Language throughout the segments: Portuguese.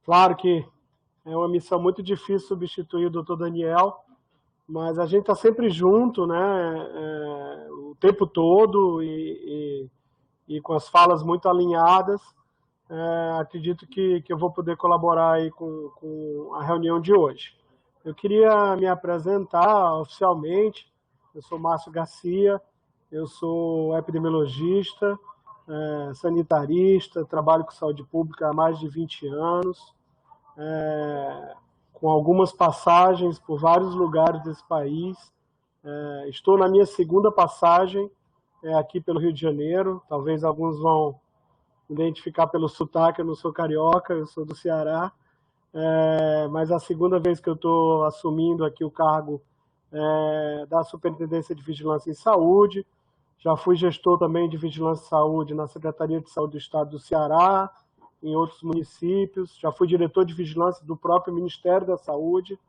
Claro que é uma missão muito difícil substituir o doutor Daniel, mas a gente está sempre junto, né, o tempo todo e com as falas muito alinhadas. Acredito que eu vou poder colaborar aí com a reunião de hoje. Eu queria me apresentar oficialmente. Eu sou Márcio Garcia, eu sou epidemiologista, sanitarista, trabalho com saúde pública há mais de 20 anos, com algumas passagens por vários lugares desse país. Estou na minha segunda passagem aqui pelo Rio de Janeiro. Talvez alguns vão identificar pelo sotaque, eu não sou carioca, eu sou do Ceará, mas a segunda vez que eu estou assumindo aqui o cargo da Superintendência de Vigilância em Saúde. Já fui gestor também de Vigilância em Saúde na Secretaria de Saúde do Estado do Ceará, em outros municípios. Já fui diretor de Vigilância do próprio Ministério da Saúde.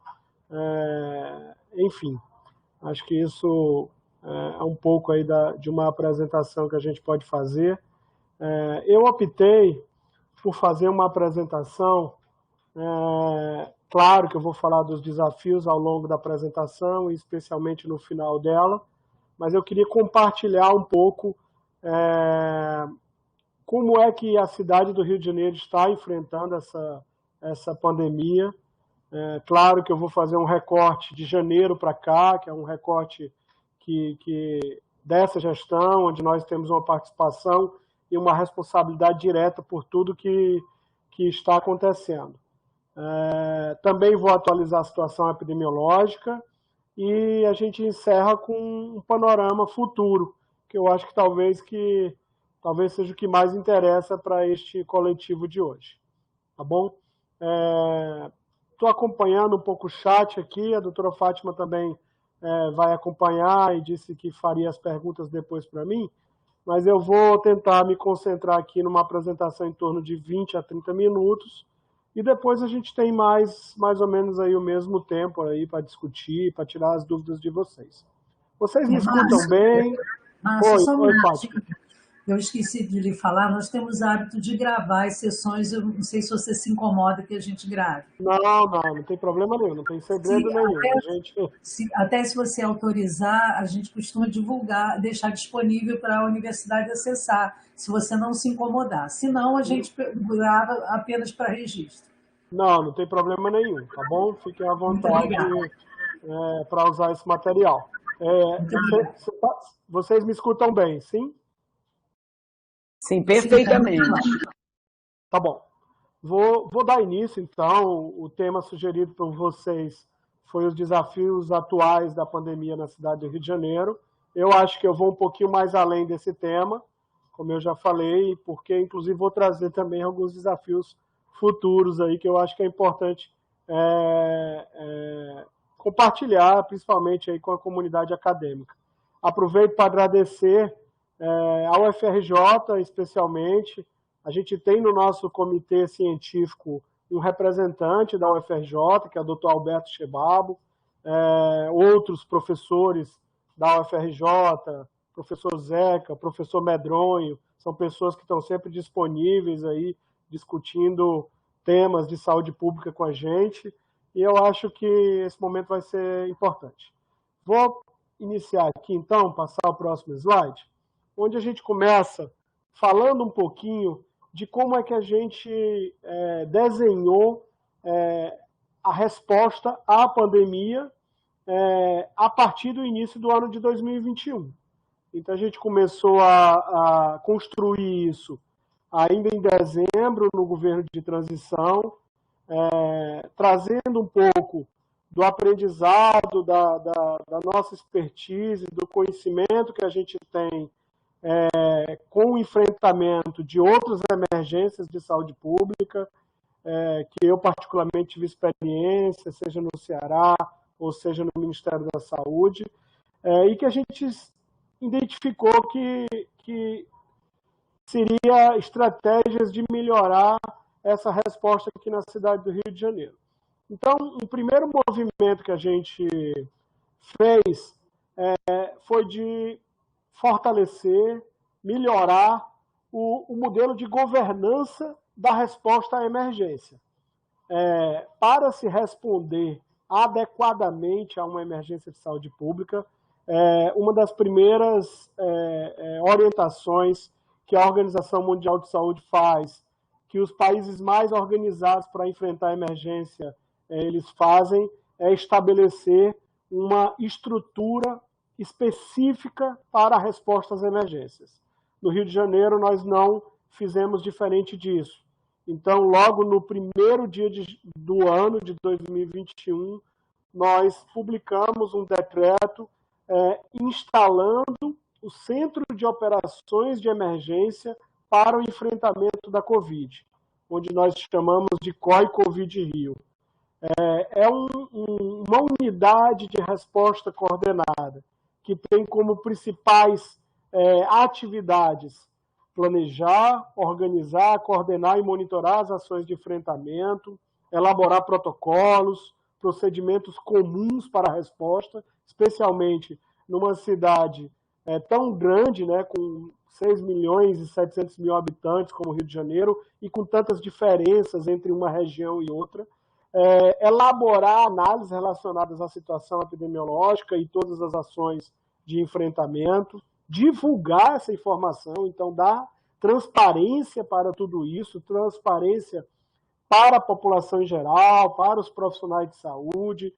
Enfim, acho que isso é um pouco aí de uma apresentação que a gente pode fazer. Eu optei por fazer uma apresentação, claro que eu vou falar dos desafios ao longo da apresentação, e especialmente no final dela, mas eu queria compartilhar um pouco como é que a cidade do Rio de Janeiro está enfrentando essa pandemia. Claro que eu vou fazer um recorte de janeiro para cá, que é um recorte dessa gestão, onde nós temos uma participação e uma responsabilidade direta por tudo que está acontecendo. Também vou atualizar a situação epidemiológica e a gente encerra com um panorama futuro, que eu acho que talvez seja o que mais interessa para este coletivo de hoje. Tá bom? Estou acompanhando um pouco o chat aqui, a doutora Fátima também vai acompanhar e disse que faria as perguntas depois para mim, mas eu vou tentar me concentrar aqui numa apresentação em torno de 20 a 30 minutos, e depois a gente tem mais ou menos aí o mesmo tempo aí para discutir, para tirar as dúvidas de vocês. Vocês me escutam bem? Márcio, só um minutinho. Eu esqueci de lhe falar, nós temos hábito de gravar as sessões, eu não sei se você se incomoda que a gente grave. Não tem problema nenhum, não tem segredo nenhum. Até se você autorizar, a gente costuma divulgar, deixar disponível para a universidade acessar, se você não se incomodar. Se não, a gente grava apenas para registro. Não tem problema nenhum, tá bom? Fiquem à vontade para usar esse material. Vocês me escutam bem, sim? Sim, perfeitamente. Tá bom. Vou dar início, então. O tema sugerido por vocês foi os desafios atuais da pandemia na cidade do Rio de Janeiro. Eu acho que eu vou um pouquinho mais além desse tema, como eu já falei, porque, inclusive, vou trazer também alguns desafios futuros aí que eu acho que é importante compartilhar, principalmente aí com a comunidade acadêmica. Aproveito para agradecer ao UFRJ, especialmente. A gente tem no nosso comitê científico um representante da UFRJ, que é o Dr. Alberto Chebabo, outros professores da UFRJ, professor Zeca, professor Medronho, são pessoas que estão sempre disponíveis aí, discutindo temas de saúde pública com a gente, e eu acho que esse momento vai ser importante. Vou iniciar aqui, então, passar o próximo slide, onde a gente começa falando um pouquinho de como é que a gente desenhou a resposta à pandemia a partir do início do ano de 2021. Então, a gente começou a construir isso ainda em dezembro, no governo de transição, trazendo um pouco do aprendizado, da nossa expertise, do conhecimento que a gente tem com o enfrentamento de outras emergências de saúde pública, que eu particularmente tive experiência, seja no Ceará ou seja no Ministério da Saúde, e que a gente identificou que seria estratégias de melhorar essa resposta aqui na cidade do Rio de Janeiro. Então, o primeiro movimento que a gente fez foi de fortalecer, melhorar o modelo de governança da resposta à emergência. para se responder adequadamente a uma emergência de saúde pública, uma das primeiras orientações que a Organização Mundial de Saúde faz, que os países mais organizados para enfrentar a emergência eles fazem, é estabelecer uma estrutura específica para a resposta às emergências. No Rio de Janeiro, nós não fizemos diferente disso. Então, logo no primeiro dia do ano de 2021, nós publicamos um decreto instalando o Centro de Operações de Emergência para o enfrentamento da Covid, onde nós chamamos de COI Covid Rio. Uma unidade de resposta coordenada, que tem como principais atividades planejar, organizar, coordenar e monitorar as ações de enfrentamento, elaborar protocolos, procedimentos comuns para a resposta, especialmente numa cidade tão grande, né, com 6 milhões e 700 mil habitantes, como o Rio de Janeiro, e com tantas diferenças entre uma região e outra. Elaborar análises relacionadas à situação epidemiológica e todas as ações de enfrentamento, divulgar essa informação, então dar transparência para tudo isso, transparência para a população em geral, para os profissionais de saúde,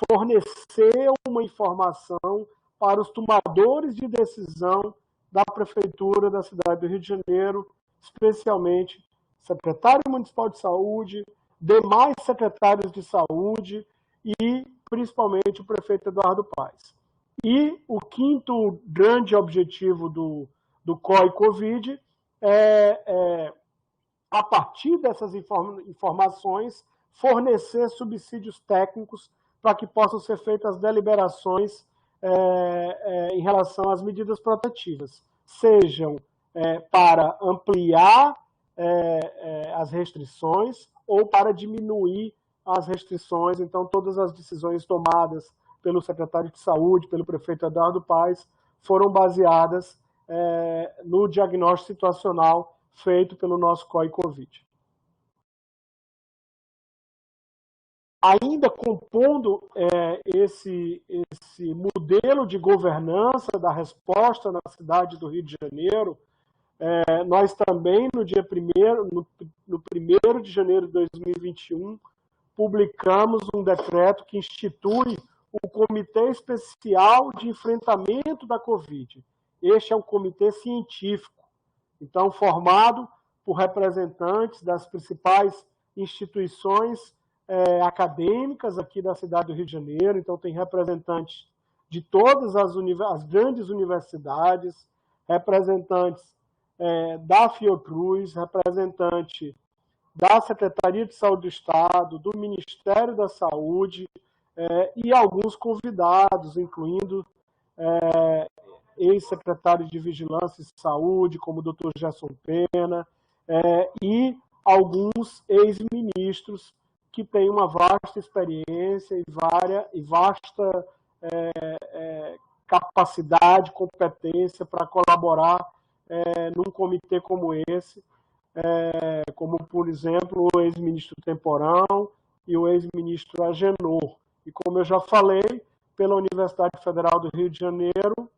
fornecer uma informação para os tomadores de decisão da Prefeitura da cidade do Rio de Janeiro, especialmente secretário municipal de saúde, demais secretários de saúde e, principalmente, o prefeito Eduardo Paes. E o quinto grande objetivo do COI-Covid a partir dessas informações, fornecer subsídios técnicos para que possam ser feitas deliberações em relação às medidas protetivas, sejam para ampliar as restrições ou para diminuir as restrições. Então, todas as decisões tomadas pelo secretário de Saúde, pelo prefeito Eduardo Paes, foram baseadas no diagnóstico situacional feito pelo nosso COI-Covid. Ainda compondo esse modelo de governança da resposta na cidade do Rio de Janeiro, nós também, no 1º de janeiro de 2021, publicamos um decreto que institui o Comitê Especial de Enfrentamento da Covid. Este é um comitê científico, então formado por representantes das principais instituições acadêmicas aqui da cidade do Rio de Janeiro. Então tem representantes de todas as grandes universidades, representantes da Fiocruz, representante da Secretaria de Saúde do Estado, do Ministério da Saúde, e alguns convidados, incluindo ex-secretários de Vigilância e Saúde, como o Dr. Gerson Pena, e alguns ex-ministros que têm uma vasta experiência e vasta capacidade, competência para colaborar num comitê como esse, como, por exemplo, o ex-ministro Temporão e o ex-ministro Agenor. E, como eu já falei, pela Universidade Federal do Rio de Janeiro,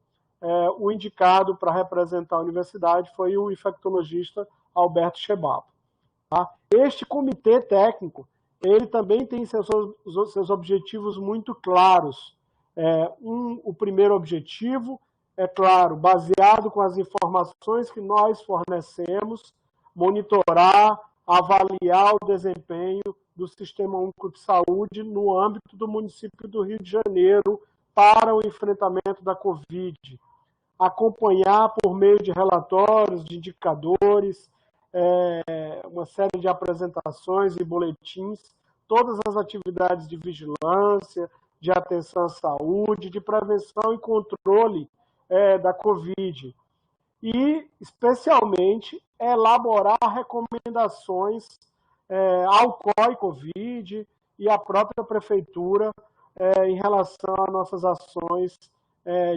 o indicado para representar a universidade foi o infectologista Alberto Chebabo. Tá? Este comitê técnico, ele também tem seus objetivos muito claros. O primeiro objetivo, é claro, baseado com as informações que nós fornecemos, monitorar, avaliar o desempenho do Sistema Único de Saúde no âmbito do município do Rio de Janeiro para o enfrentamento da Covid. Acompanhar por meio de relatórios, de indicadores, uma série de apresentações e boletins, todas as atividades de vigilância, de atenção à saúde, de prevenção e controle da Covid. E, especialmente, elaborar recomendações ao COI-Covid e à própria Prefeitura em relação às nossas ações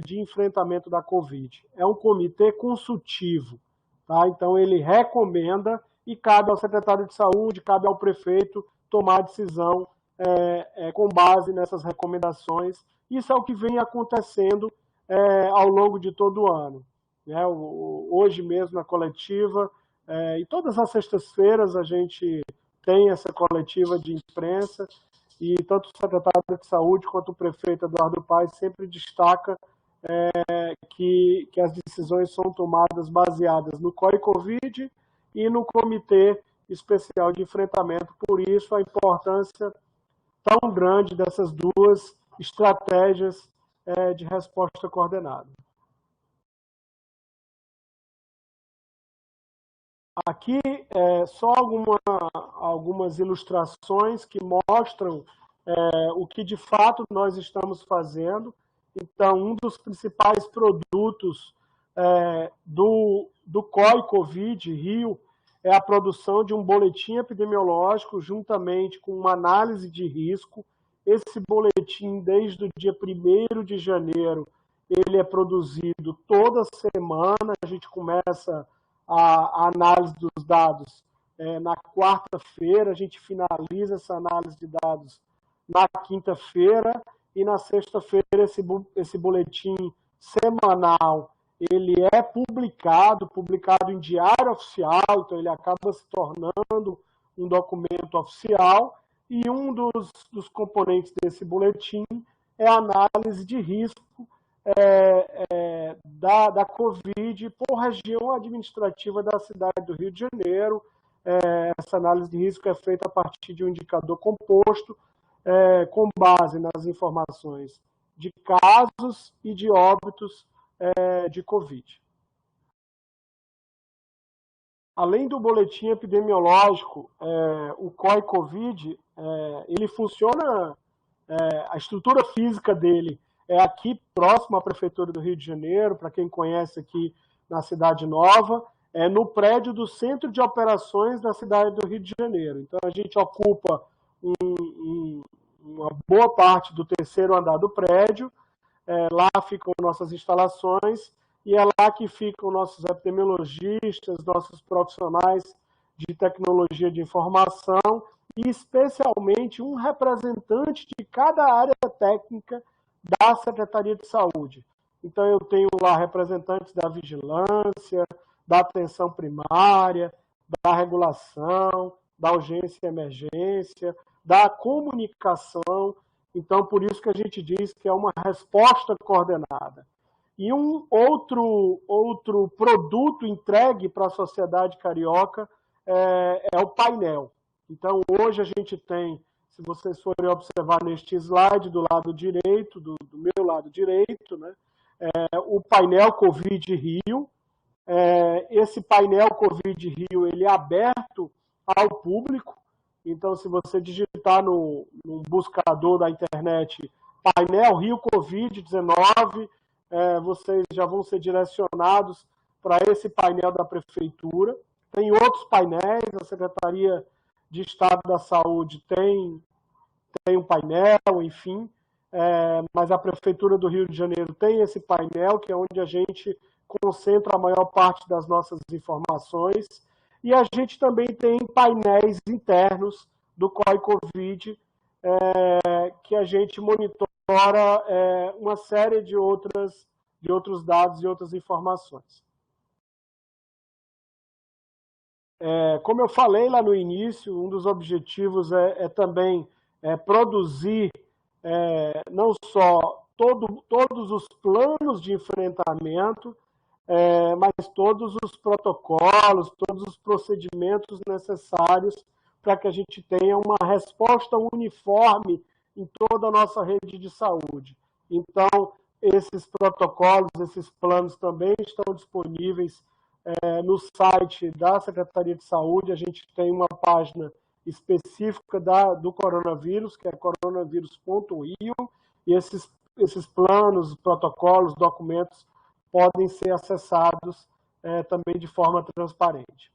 de enfrentamento da Covid. É um comitê consultivo, tá? Então ele recomenda e cabe ao secretário de saúde, cabe ao prefeito tomar a decisão com base nessas recomendações. Isso é o que vem acontecendo ao longo de todo o ano. Hoje mesmo na coletiva, e todas as sextas-feiras a gente tem essa coletiva de imprensa, e tanto o secretário de saúde quanto o prefeito Eduardo Paes sempre destaca que as decisões são tomadas baseadas no COI-Covid e no Comitê Especial de Enfrentamento. Por isso, a importância tão grande dessas duas estratégias de resposta coordenada. Aqui só algumas ilustrações que mostram o que de fato nós estamos fazendo. Então, um dos principais produtos do COI-Covid Rio é a produção de um boletim epidemiológico juntamente com uma análise de risco. Esse boletim, desde o dia 1º de janeiro, ele é produzido toda semana. A gente começa a análise dos dados na quarta-feira, a gente finaliza essa análise de dados na quinta-feira, e na sexta-feira esse boletim semanal ele é publicado em diário oficial, então ele acaba se tornando um documento oficial, e um dos componentes desse boletim é a análise de risco da Covid por região administrativa da cidade do Rio de Janeiro. Essa análise de risco é feita a partir de um indicador composto, com base nas informações de casos e de óbitos de Covid. Além do boletim epidemiológico, o COI-Covid, ele funciona, a estrutura física dele é aqui próximo à Prefeitura do Rio de Janeiro, para quem conhece aqui na Cidade Nova, no prédio do Centro de Operações da cidade do Rio de Janeiro. Então, a gente ocupa uma boa parte do 3º andar do prédio, lá ficam nossas instalações, e é lá que ficam nossos epidemiologistas, nossos profissionais de tecnologia de informação, e especialmente um representante de cada área técnica da Secretaria de Saúde. Então, eu tenho lá representantes da vigilância, da atenção primária, da regulação, da urgência e emergência, da comunicação. Então, por isso que a gente diz que é uma resposta coordenada. E um outro produto entregue para a sociedade carioca é o painel. Então, hoje a gente tem, se vocês forem observar neste slide do lado direito, do meu lado direito, né, o painel Covid Rio. Esse painel Covid Rio ele é aberto ao público. Então, se você digitar no buscador da internet painel Rio Covid-19, vocês já vão ser direcionados para esse painel da Prefeitura. Tem outros painéis, a Secretaria de Estado da Saúde tem um painel, enfim, mas a Prefeitura do Rio de Janeiro tem esse painel, que é onde a gente concentra a maior parte das nossas informações. E a gente também tem painéis internos do COI-Covid, que a gente monitora uma série de outros dados e outras informações. Como eu falei lá no início, um dos objetivos é também produzir não só todos os planos de enfrentamento, mas todos os protocolos, todos os procedimentos necessários para que a gente tenha uma resposta uniforme em toda a nossa rede de saúde. Então, esses protocolos, esses planos também estão disponíveis no site da Secretaria de Saúde. A gente tem uma página específica do coronavírus, que é coronavírus.io, e esses planos, protocolos, documentos podem ser acessados também de forma transparente.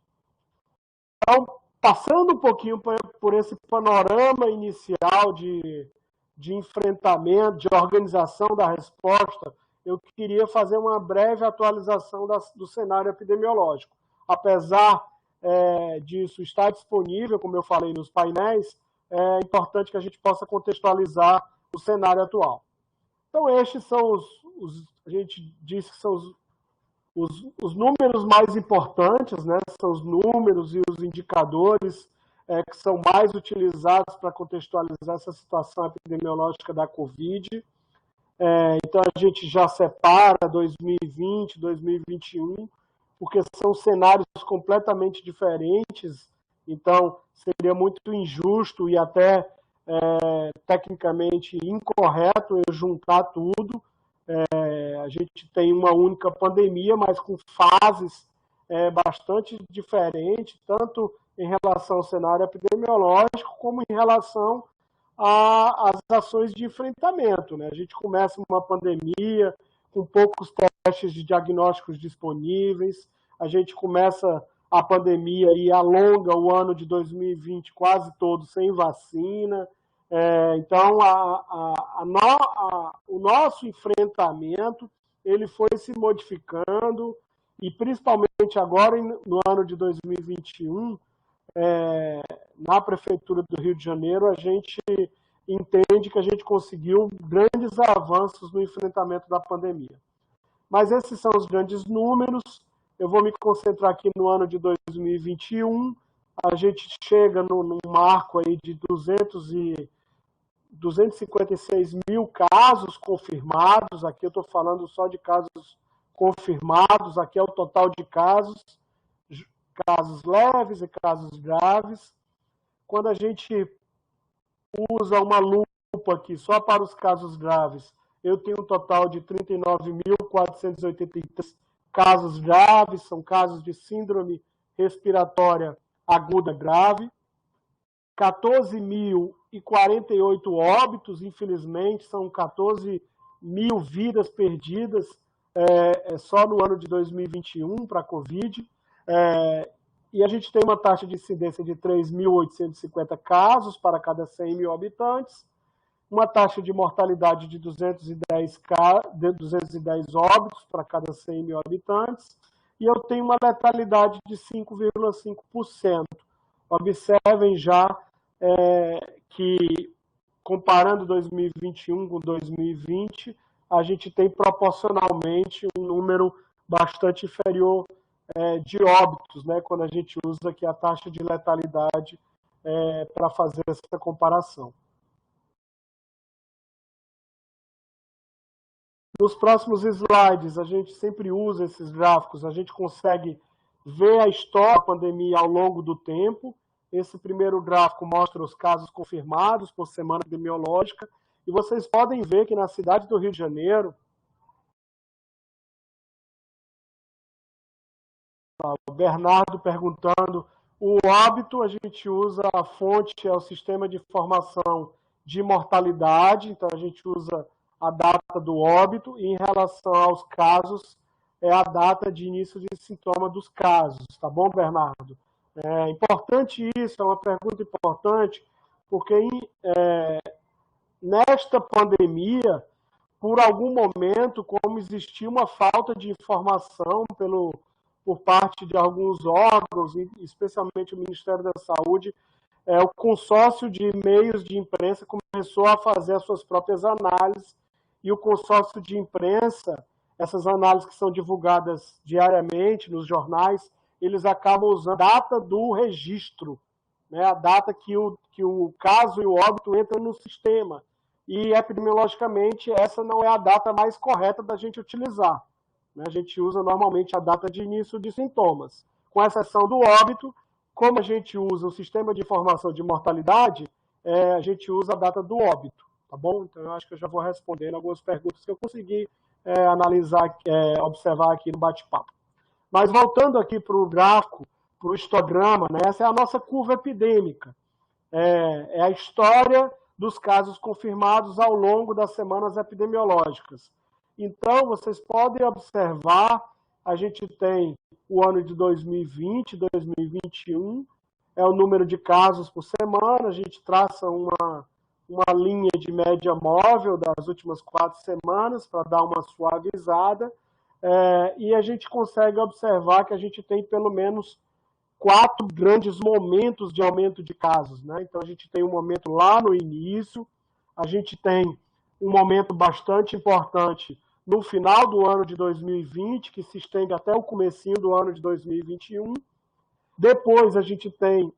Então, passando um pouquinho por esse panorama inicial de enfrentamento, de organização da resposta, eu queria fazer uma breve atualização do cenário epidemiológico. Apesar disso está disponível, como eu falei nos painéis, é importante que a gente possa contextualizar o cenário atual. Então, estes são a gente diz que são os números mais importantes, né? São os números e os indicadores que são mais utilizados para contextualizar essa situação epidemiológica da Covid. Então, a gente já separa 2020, 2021, porque são cenários completamente diferentes, então seria muito injusto e até tecnicamente incorreto eu juntar tudo. A gente tem uma única pandemia, mas com fases bastante diferentes, tanto em relação ao cenário epidemiológico, como em relação às ações de enfrentamento, né? A gente começa uma pandemia com poucos testes de diagnósticos disponíveis, a gente começa a pandemia e alonga o ano de 2020 quase todo sem vacina. Então, o nosso enfrentamento ele foi se modificando e, principalmente agora, no ano de 2021, na Prefeitura do Rio de Janeiro, a gente entende que a gente conseguiu grandes avanços no enfrentamento da pandemia. Mas esses são os grandes números. Eu vou me concentrar aqui no ano de 2021. A gente chega num marco aí de 256 mil casos confirmados. Aqui eu estou falando só de casos confirmados. Aqui é o total de casos leves e casos graves. Quando a gente usa uma lupa aqui só para os casos graves, eu tenho um total de 39.483 casos graves, são casos de síndrome respiratória aguda grave, 14.048 óbitos, infelizmente, são 14 mil vidas perdidas só no ano de 2021 para a Covid, e a gente tem uma taxa de incidência de 3.850 casos para cada 100 mil habitantes, uma taxa de mortalidade de 210 óbitos para cada 100 mil habitantes, e eu tenho uma letalidade de 5,5%. Observem já que, comparando 2021 com 2020, a gente tem proporcionalmente um número bastante inferior de óbitos, né, quando a gente usa aqui a taxa de letalidade para fazer essa comparação. Nos próximos slides, a gente sempre usa esses gráficos, a gente consegue ver a história da pandemia ao longo do tempo. Esse primeiro gráfico mostra os casos confirmados por semana epidemiológica, e vocês podem ver que na cidade do Rio de Janeiro, o Bernardo perguntando, o óbito a gente usa, a fonte é o sistema de informação de mortalidade, então a gente usa a data do óbito, e em relação aos casos, é a data de início de sintoma dos casos, tá bom, Bernardo? É importante isso, é uma pergunta importante, porque nesta pandemia, por algum momento, como existia uma falta de informação por parte de alguns órgãos, especialmente o Ministério da Saúde, o consórcio de meios de imprensa começou a fazer as suas próprias análises, e o consórcio de imprensa, essas análises que são divulgadas diariamente nos jornais, eles acabam usando a data do registro, né, a data que o caso e o óbito entram no sistema. E, epidemiologicamente, essa não é a data mais correta da gente utilizar. A gente usa normalmente a data de início de sintomas. Com exceção do óbito, como a gente usa o sistema de informação de mortalidade, a gente usa a data do óbito, tá bom? Então, eu acho que eu já vou respondendo algumas perguntas que eu consegui analisar, observar aqui no bate-papo. Mas voltando aqui para o gráfico, para o histograma, né, essa é a nossa curva epidêmica. É a história dos casos confirmados ao longo das semanas epidemiológicas. Então, vocês podem observar, a gente tem o ano de 2020, 2021, é o número de casos por semana, a gente traça uma linha de média móvel das últimas 4 semanas para dar uma suavizada, e a gente consegue observar que a gente tem pelo menos 4 grandes momentos de aumento de casos, né? Então, a gente tem um momento lá no início, a gente tem um momento bastante importante no final do ano de 2020, que se estende até o comecinho do ano de 2021. Depois, a gente tem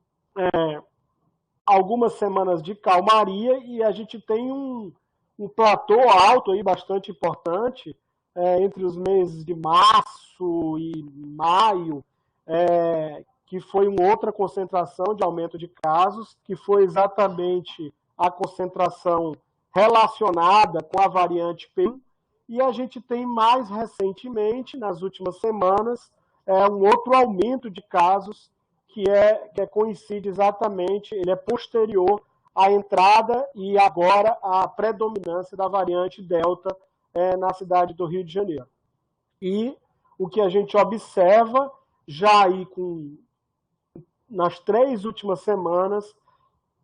algumas semanas de calmaria e a gente tem um platô alto aí bastante importante entre os meses de março e maio, que foi uma outra concentração de aumento de casos, que foi exatamente a concentração relacionada com a variante P1, e a gente tem mais recentemente, nas últimas semanas, um outro aumento de casos que coincide exatamente, ele é posterior à entrada e agora à predominância da variante Delta na cidade do Rio de Janeiro. E o que a gente observa já aí nas 3 últimas semanas,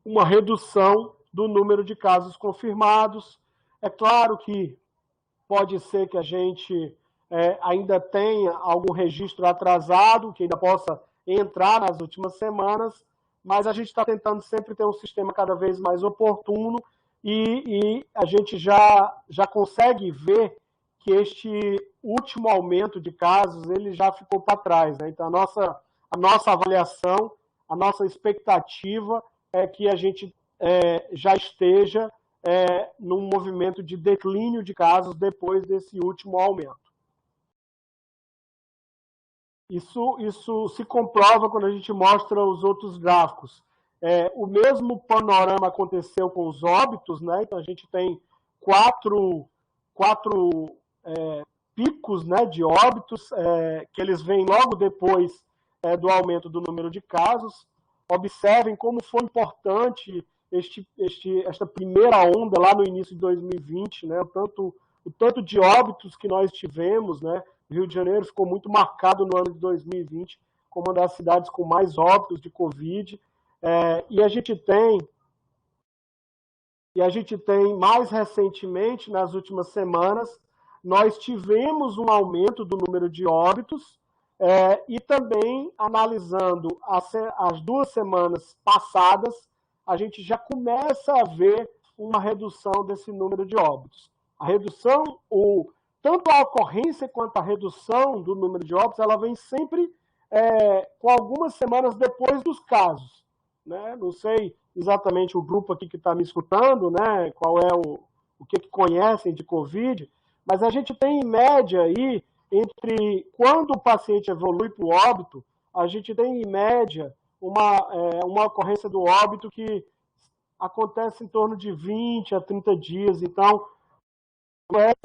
uma redução do número de casos confirmados. É claro que pode ser que a gente ainda tenha algum registro atrasado, que ainda possa entrar nas últimas semanas, mas a gente está tentando sempre ter um sistema cada vez mais oportuno e a gente já consegue ver que este último aumento de casos ele já ficou para trás, né? Então, a nossa avaliação, a nossa expectativa é que a gente já esteja num movimento de declínio de casos depois desse último aumento. Isso se comprova quando a gente mostra os outros gráficos. O mesmo panorama aconteceu com os óbitos, né? Então, a gente tem quatro picos, né, de óbitos, que eles vêm logo depois do aumento do número de casos. Observem como foi importante esta primeira onda lá no início de 2020, né? O tanto de óbitos que nós tivemos, né? O Rio de Janeiro ficou muito marcado no ano de 2020 como uma das cidades com mais óbitos de Covid. E a gente tem mais recentemente, nas últimas semanas, nós tivemos um aumento do número de óbitos e também, analisando as 2 semanas passadas, a gente já começa a ver uma redução desse número de óbitos. A redução, tanto a ocorrência quanto a redução do número de óbitos, ela vem sempre com algumas semanas depois dos casos, né? Não sei exatamente o grupo aqui que está me escutando, né? Qual é o que conhecem de Covid, mas a gente tem em média aí, entre quando o paciente evolui para o óbito, a gente tem em média uma ocorrência do óbito que acontece em torno de 20 a 30 dias. Então,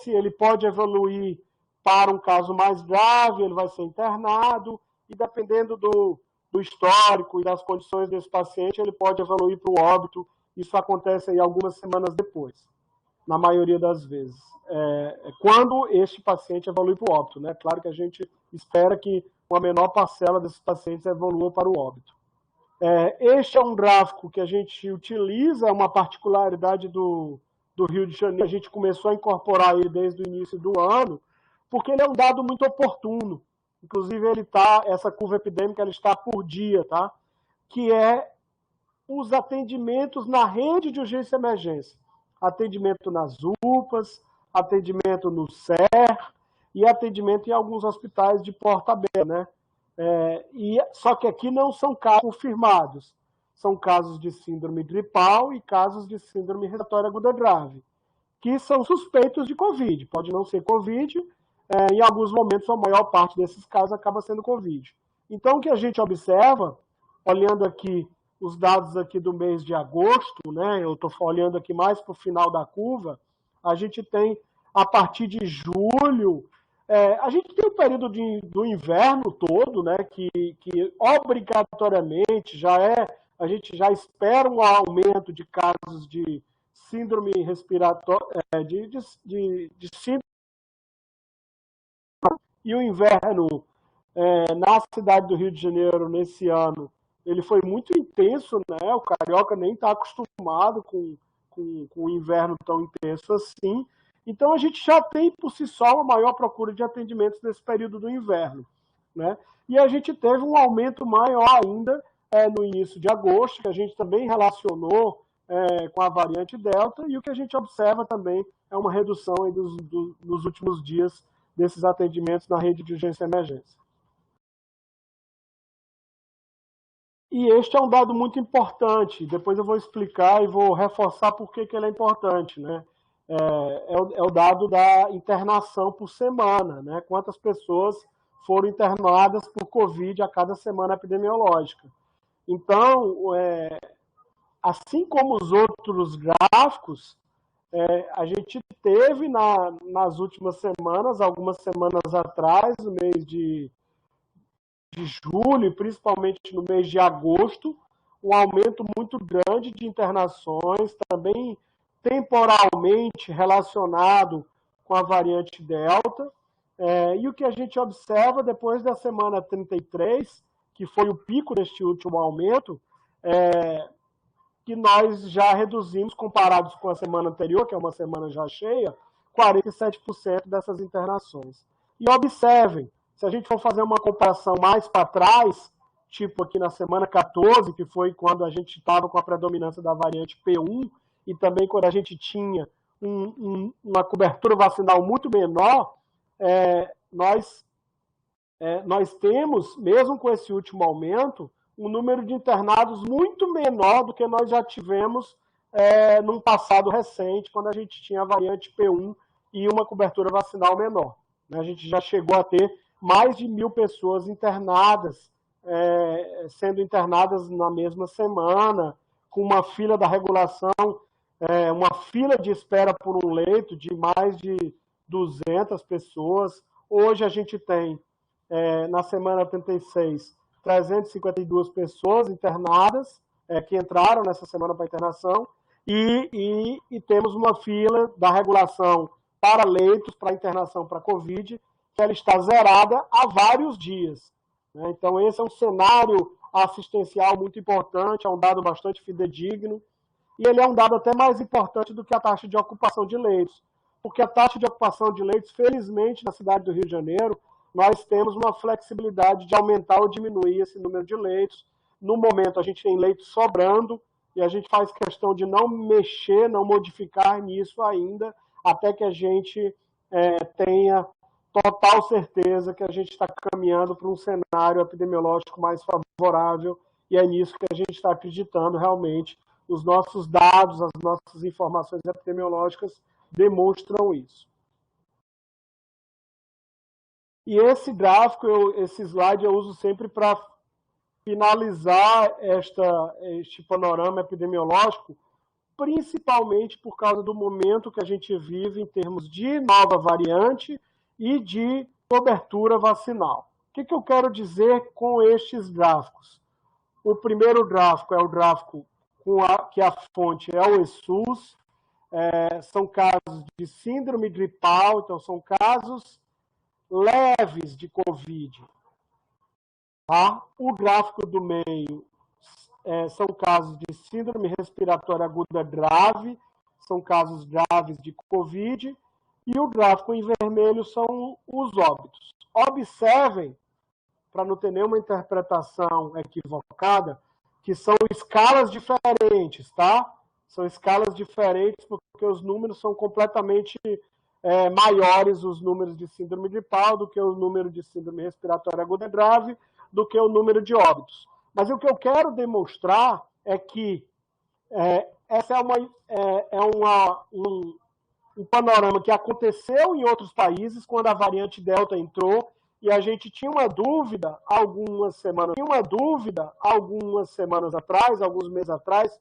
ele pode evoluir para um caso mais grave, ele vai ser internado, e dependendo do histórico e das condições desse paciente, ele pode evoluir para o óbito. Isso acontece aí algumas semanas depois, na maioria das vezes. Quando este paciente evolui para o óbito, né? Claro que a gente espera que uma menor parcela desses pacientes evolua para o óbito. Este é um gráfico que a gente utiliza, uma particularidade do Rio de Janeiro. A gente começou a incorporar ele desde o início do ano, porque ele é um dado muito oportuno. Inclusive, essa curva epidêmica ela está por dia, tá? Que é os atendimentos na rede de urgência e emergência. Atendimento nas UPAs, atendimento no SER e atendimento em alguns hospitais de porta aberta, né? Só que aqui não são casos confirmados. São casos de síndrome gripal e casos de síndrome respiratória aguda grave, que são suspeitos de Covid. Pode não ser Covid, em alguns momentos a maior parte desses casos acaba sendo Covid. Então, o que a gente observa, olhando aqui os dados aqui do mês de agosto, né, eu estou olhando aqui mais para o final da curva, a gente tem, a partir de julho, a gente tem o período do inverno todo, né, que obrigatoriamente a gente já espera um aumento de casos de síndrome respiratória, de síndrome. E o inverno na cidade do Rio de Janeiro, nesse ano, ele foi muito intenso, né? O carioca nem está acostumado com o inverno tão intenso assim. Então, a gente já tem, por si só, uma maior procura de atendimentos nesse período do inverno. né? E a gente teve um aumento maior ainda no início de agosto, que a gente também relacionou com a variante Delta, e o que a gente observa também é uma redução aí nos últimos dias desses atendimentos na rede de urgência e emergência. E este é um dado muito importante, depois eu vou explicar e vou reforçar por que ele é importante, né? É o dado da internação por semana, né? Quantas pessoas foram internadas por Covid a cada semana epidemiológica. Então, assim como os outros gráficos, a gente teve nas últimas semanas, algumas semanas atrás, no mês de julho, e principalmente no mês de agosto, um aumento muito grande de internações, também temporalmente relacionado com a variante Delta. E o que a gente observa depois da semana 33, que foi o pico deste último aumento, que nós já reduzimos, comparados com a semana anterior, que é uma semana já cheia, 47% dessas internações. E observem, se a gente for fazer uma comparação mais para trás, tipo aqui na semana 14, que foi quando a gente estava com a predominância da variante P1, e também quando a gente tinha uma cobertura vacinal muito menor, nós temos, mesmo com esse último aumento, um número de internados muito menor do que nós já tivemos num passado recente, quando a gente tinha a variante P1 e uma cobertura vacinal menor. A gente já chegou a ter mais de 1.000 pessoas internadas, sendo internadas na mesma semana, com uma fila da regulação, uma fila de espera por um leito de mais de 200 pessoas. Hoje a gente tem, na semana 36, 352 pessoas internadas, que entraram nessa semana para internação, e temos uma fila da regulação para leitos, para internação para Covid, que ela está zerada há vários dias. Então, esse é um cenário assistencial muito importante, é um dado bastante fidedigno, e ele é um dado até mais importante do que a taxa de ocupação de leitos, porque a taxa de ocupação de leitos, felizmente, na cidade do Rio de Janeiro, nós temos uma flexibilidade de aumentar ou diminuir esse número de leitos. No momento, a gente tem leitos sobrando, e a gente faz questão de não mexer, não modificar nisso ainda, até que a gente tenha total certeza que a gente está caminhando para um cenário epidemiológico mais favorável, e é nisso que a gente está acreditando realmente. Os nossos dados, as nossas informações epidemiológicas demonstram isso. E esse gráfico, esse slide, eu uso sempre para finalizar este panorama epidemiológico, principalmente por causa do momento que a gente vive em termos de nova variante e de cobertura vacinal. O que eu quero dizer com estes gráficos? O primeiro gráfico é o gráfico que a fonte é o ESUS, são casos de síndrome gripal, então são casos leves de Covid. Tá? O gráfico do meio são casos de síndrome respiratória aguda grave, são casos graves de Covid, e o gráfico em vermelho são os óbitos. Observem, para não ter nenhuma interpretação equivocada, que são escalas diferentes, tá? São escalas diferentes porque os números são completamente maiores, os números de síndrome gripal, do que o número de síndrome respiratória aguda grave, do que o número de óbitos. Mas o que eu quero demonstrar é que essa um panorama que aconteceu em outros países quando a variante Delta entrou, e a gente tinha uma dúvida algumas semanas atrás, alguns meses atrás,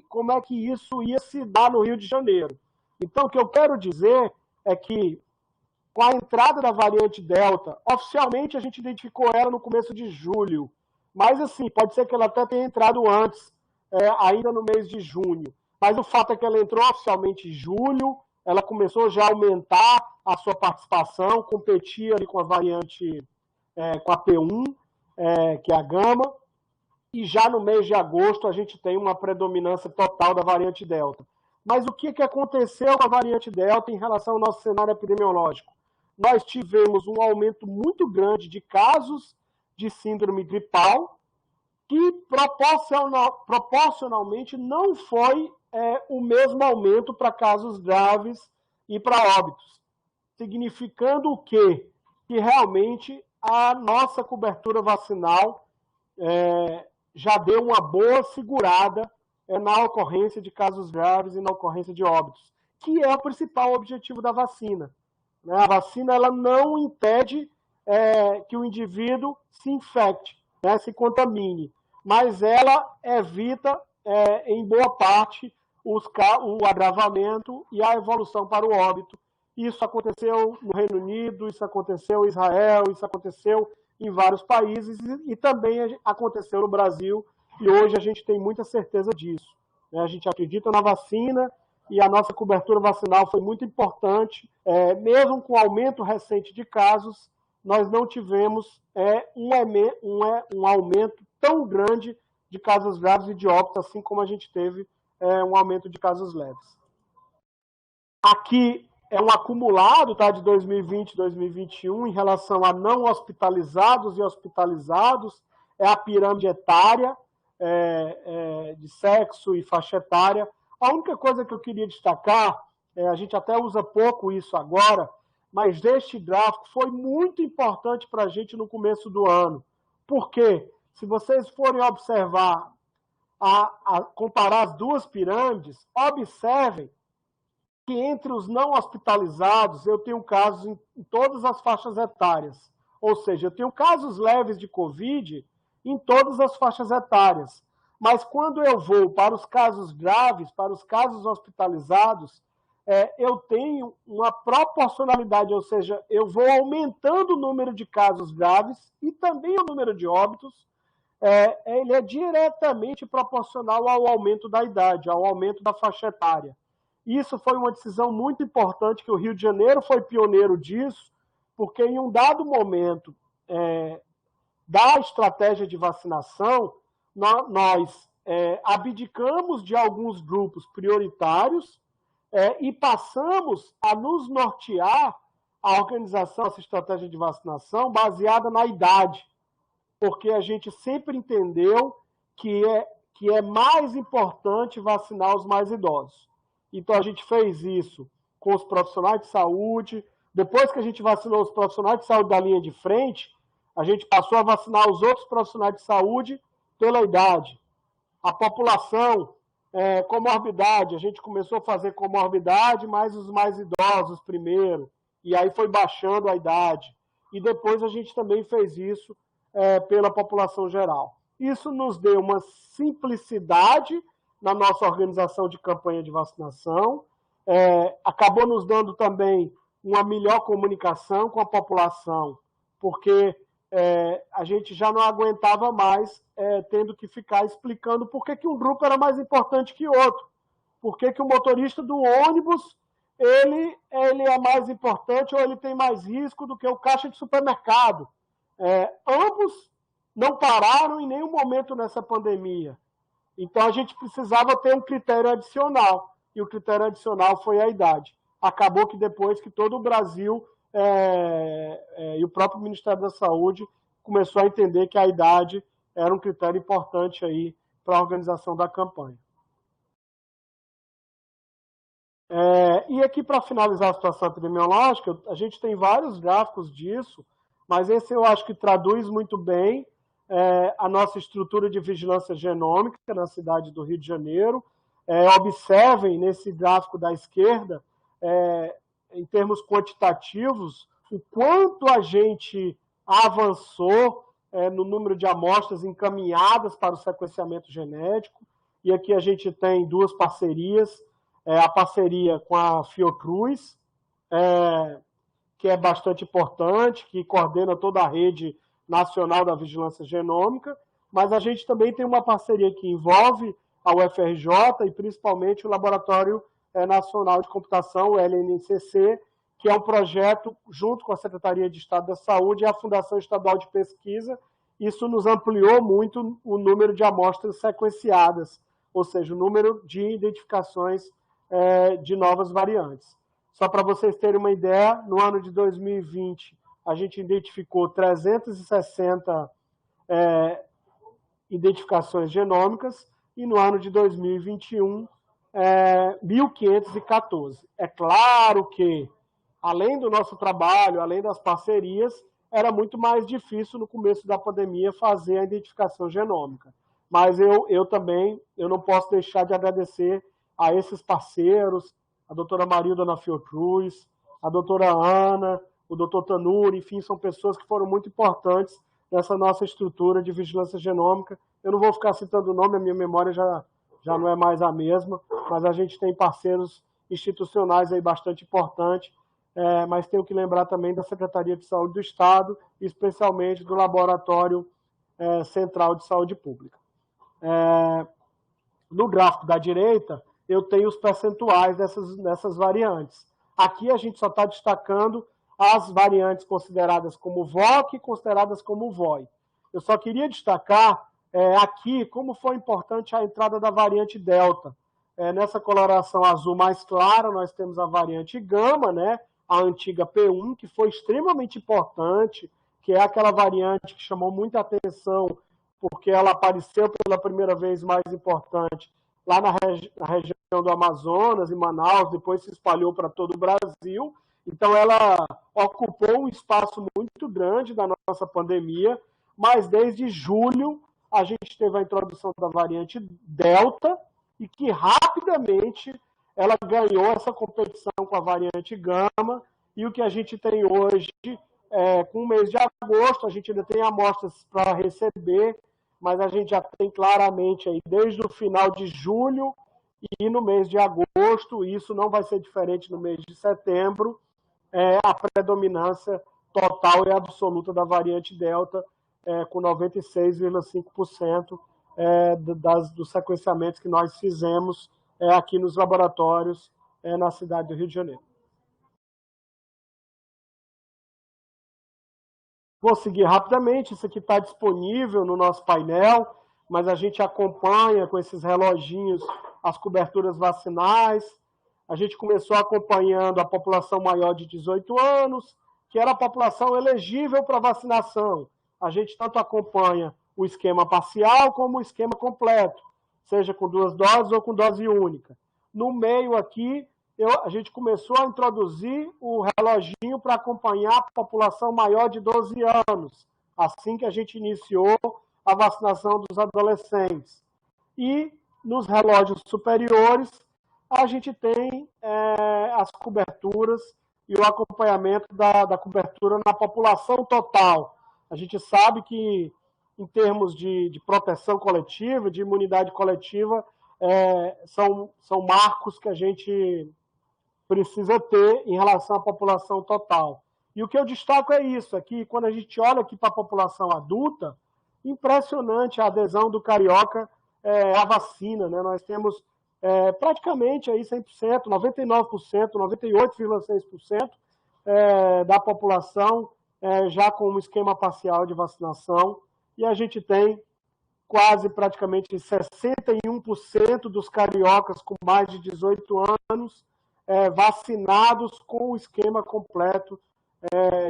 como é que isso ia se dar no Rio de Janeiro. Então, o que eu quero dizer é que, com a entrada da variante Delta, oficialmente a gente identificou ela no começo de julho, mas assim, pode ser que ela até tenha entrado antes, ainda no mês de junho. Mas o fato é que ela entrou oficialmente em julho, ela começou já a aumentar a sua participação, competia ali com a variante, com a P1, que é a Gama, e já no mês de agosto a gente tem uma predominância total da variante Delta. Mas o que aconteceu com a variante Delta em relação ao nosso cenário epidemiológico? nós tivemos um aumento muito grande de casos de síndrome gripal, que proporcionalmente não foi o mesmo aumento para casos graves e para óbitos. Significando o quê? Que realmente a nossa cobertura vacinal já deu uma boa segurada na ocorrência de casos graves e na ocorrência de óbitos, que é o principal objetivo da vacina. A vacina ela não impede que o indivíduo se infecte, se contamine, mas ela evita, em boa parte, o agravamento e a evolução para o óbito. Isso aconteceu no Reino Unido, isso aconteceu em Israel, isso aconteceu em vários países e também aconteceu no Brasil, e hoje a gente tem muita certeza disso. A gente acredita na vacina e a nossa cobertura vacinal foi muito importante. Mesmo com o aumento recente de casos, nós não tivemos um aumento tão grande de casos graves e de óbitos, assim como a gente teve um aumento de casos leves. Aqui é um acumulado, tá, de 2020 e 2021 em relação a não hospitalizados e hospitalizados, é a pirâmide etária, de sexo e faixa etária. A única coisa que eu queria destacar, a gente até usa pouco isso agora, mas este gráfico foi muito importante para a gente no começo do ano. Por quê? Se vocês forem observar, comparar as duas pirâmides, observem que entre os não hospitalizados eu tenho casos em todas as faixas etárias. Ou seja, eu tenho casos leves de Covid em todas as faixas etárias. Mas quando eu vou para os casos graves, para os casos hospitalizados, eu tenho uma proporcionalidade, ou seja, eu vou aumentando o número de casos graves e também o número de óbitos, ele é diretamente proporcional ao aumento da idade, ao aumento da faixa etária. Isso foi uma decisão muito importante, que o Rio de Janeiro foi pioneiro disso, porque em um dado momento da estratégia de vacinação, nós abdicamos de alguns grupos prioritários e passamos a nos nortear a organização, essa estratégia de vacinação baseada na idade, porque a gente sempre entendeu que é mais importante vacinar os mais idosos. Então, a gente fez isso com os profissionais de saúde. Depois que a gente vacinou os profissionais de saúde da linha de frente, a gente passou a vacinar os outros profissionais de saúde pela idade. A população, comorbidade, a gente começou a fazer comorbidade, mas os mais idosos primeiro, e aí foi baixando a idade. E depois a gente também fez isso pela população geral. Isso nos deu uma simplicidade na nossa organização de campanha de vacinação, acabou nos dando também uma melhor comunicação com a população, porque a gente já não aguentava mais tendo que ficar explicando por que um grupo era mais importante que outro, por que o motorista do ônibus ele é mais importante ou ele tem mais risco do que o caixa de supermercado. Ambos não pararam em nenhum momento nessa pandemia. Então, a gente precisava ter um critério adicional, e o critério adicional foi a idade. Acabou que depois que todo o Brasil e o próprio Ministério da Saúde começou a entender que a idade era um critério importante aí para a organização da campanha. E aqui, para finalizar a situação epidemiológica, a gente tem vários gráficos disso, mas esse eu acho que traduz muito bem a nossa estrutura de vigilância genômica na cidade do Rio de Janeiro. Observem nesse gráfico da esquerda, em termos quantitativos, o quanto a gente avançou no número de amostras encaminhadas para o sequenciamento genético. E aqui a gente tem duas parcerias, a parceria com a Fiocruz, que é bastante importante, que coordena toda a rede nacional da vigilância genômica, mas a gente também tem uma parceria que envolve a UFRJ e principalmente o Laboratório Nacional de Computação, o LNCC, que é um projeto junto com a Secretaria de Estado da Saúde e a Fundação Estadual de Pesquisa. Isso nos ampliou muito o número de amostras sequenciadas, ou seja, o número de identificações de novas variantes. Só para vocês terem uma ideia, no ano de 2020, a gente identificou 360 identificações genômicas e no ano de 2021, 1.514. É claro que, além do nosso trabalho, além das parcerias, era muito mais difícil no começo da pandemia fazer a identificação genômica. Mas eu também não posso deixar de agradecer a esses parceiros, a doutora Marilda na Fiocruz, a doutora Ana, o doutor Tanuri, enfim, são pessoas que foram muito importantes nessa nossa estrutura de vigilância genômica. Eu não vou ficar citando o nome, a minha memória já não é mais a mesma, mas a gente tem parceiros institucionais aí bastante importantes, mas tenho que lembrar também da Secretaria de Saúde do Estado, especialmente do Laboratório Central de Saúde Pública. No gráfico da direita, eu tenho os percentuais dessas variantes. Aqui a gente só está destacando as variantes consideradas como VOC e consideradas como VOI. Eu só queria destacar aqui como foi importante a entrada da variante Delta. Nessa coloração azul mais clara, nós temos a variante Gama, né, a antiga P1, que foi extremamente importante, que é aquela variante que chamou muita atenção, porque ela apareceu pela primeira vez mais importante lá na região do Amazonas, em Manaus, depois se espalhou para todo o Brasil. Então, ela ocupou um espaço muito grande da nossa pandemia, mas desde julho a gente teve a introdução da variante Delta e que rapidamente ela ganhou essa competição com a variante Gama, e o que a gente tem hoje, com o mês de agosto, a gente ainda tem amostras para receber, mas a gente já tem claramente aí, desde o final de julho e no mês de agosto, e isso não vai ser diferente no mês de setembro, a predominância total e absoluta da variante Delta, com 96,5% dos sequenciamentos que nós fizemos aqui nos laboratórios na cidade do Rio de Janeiro. Vou seguir rapidamente, isso aqui está disponível no nosso painel, mas a gente acompanha com esses reloginhos as coberturas vacinais. A gente começou acompanhando a população maior de 18 anos, que era a população elegível para vacinação. A gente tanto acompanha o esquema parcial como o esquema completo, seja com 2 doses ou com dose única. No meio aqui, a gente começou a introduzir o reloginho para acompanhar a população maior de 12 anos, assim que a gente iniciou a vacinação dos adolescentes. E nos relógios superiores, a gente tem as coberturas e o acompanhamento da cobertura na população total. A gente sabe que, em termos de proteção coletiva, de imunidade coletiva, são marcos que a gente precisa ter em relação à população total. E o que eu destaco é isso, aqui, quando a gente olha aqui para a população adulta, impressionante a adesão do carioca à vacina, né? Nós temos praticamente aí 100%, 99%, 98,6% da população já com um esquema parcial de vacinação, e a gente tem quase praticamente 61% dos cariocas com mais de 18 anos vacinados com o esquema completo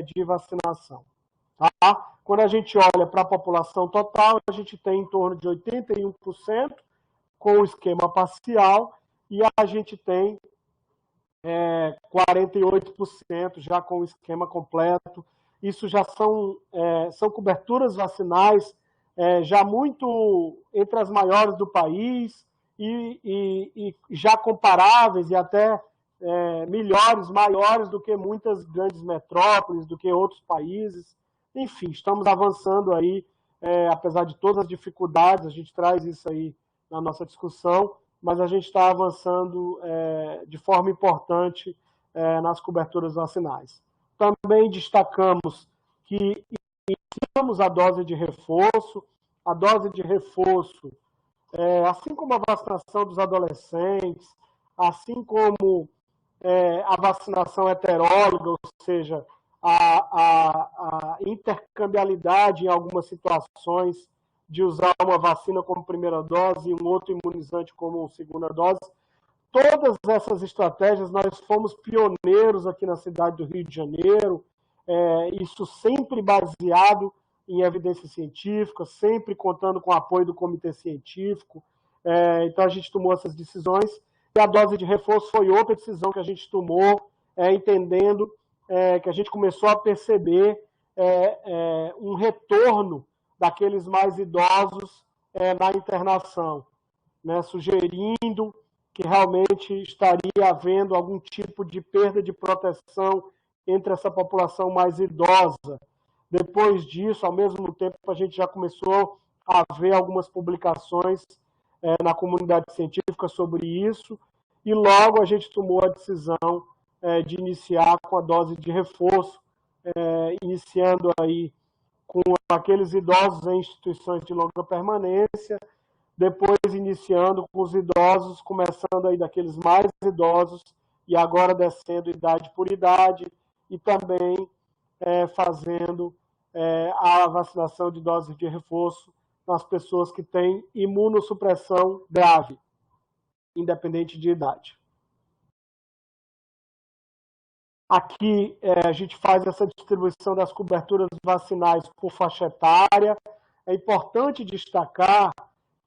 de vacinação. Tá? Quando a gente olha para a população total, a gente tem em torno de 81% com o esquema parcial e a gente tem 48% já com o esquema completo. Isso já são coberturas vacinais já muito entre as maiores do país e já comparáveis e até melhores, maiores do que muitas grandes metrópoles, do que outros países. Enfim, estamos avançando aí, apesar de todas as dificuldades, a gente traz isso aí na nossa discussão, mas a gente está avançando de forma importante nas coberturas vacinais. Também destacamos que iniciamos a dose de reforço. A dose de reforço, assim como a vacinação dos adolescentes, assim como a vacinação heteróloga, ou seja, a intercambialidade em algumas situações de usar uma vacina como primeira dose e um outro imunizante como segunda dose, todas essas estratégias, nós fomos pioneiros aqui na cidade do Rio de Janeiro, isso sempre baseado em evidência científica, sempre contando com o apoio do comitê científico. Então, a gente tomou essas decisões. E a dose de reforço foi outra decisão que a gente tomou, entendendo que a gente começou a perceber um retorno daqueles mais idosos na internação, né, sugerindo que realmente estaria havendo algum tipo de perda de proteção entre essa população mais idosa. Depois disso, ao mesmo tempo, a gente já começou a ver algumas publicações na comunidade científica sobre isso, e logo a gente tomou a decisão de iniciar com a dose de reforço, iniciando aí com aqueles idosos em instituições de longa permanência, depois iniciando com os idosos, começando aí daqueles mais idosos e agora descendo idade por idade, e também fazendo a vacinação de doses de reforço nas pessoas que têm imunossupressão grave, independente de idade. Aqui a gente faz essa distribuição das coberturas vacinais por faixa etária. É importante destacar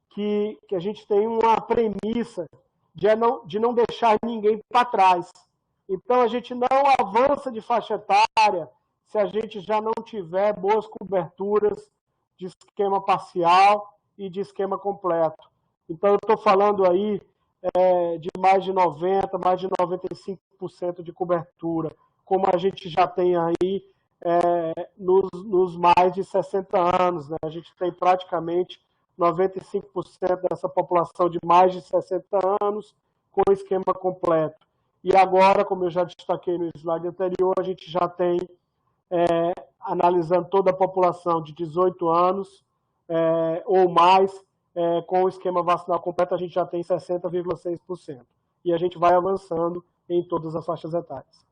que a gente tem uma premissa de não deixar ninguém para trás. Então, a gente não avança de faixa etária se a gente já não tiver boas coberturas de esquema parcial e de esquema completo. Então, eu estou falando aí de mais de 90%, mais de 95% de cobertura, como a gente já tem aí nos mais de 60 anos. Né? A gente tem praticamente 95% dessa população de mais de 60 anos com esquema completo. E agora, como eu já destaquei no slide anterior, a gente já tem, analisando toda a população de 18 anos ou mais, com o esquema vacinal completo, a gente já tem 60,6%. E a gente vai avançando em todas as faixas etárias.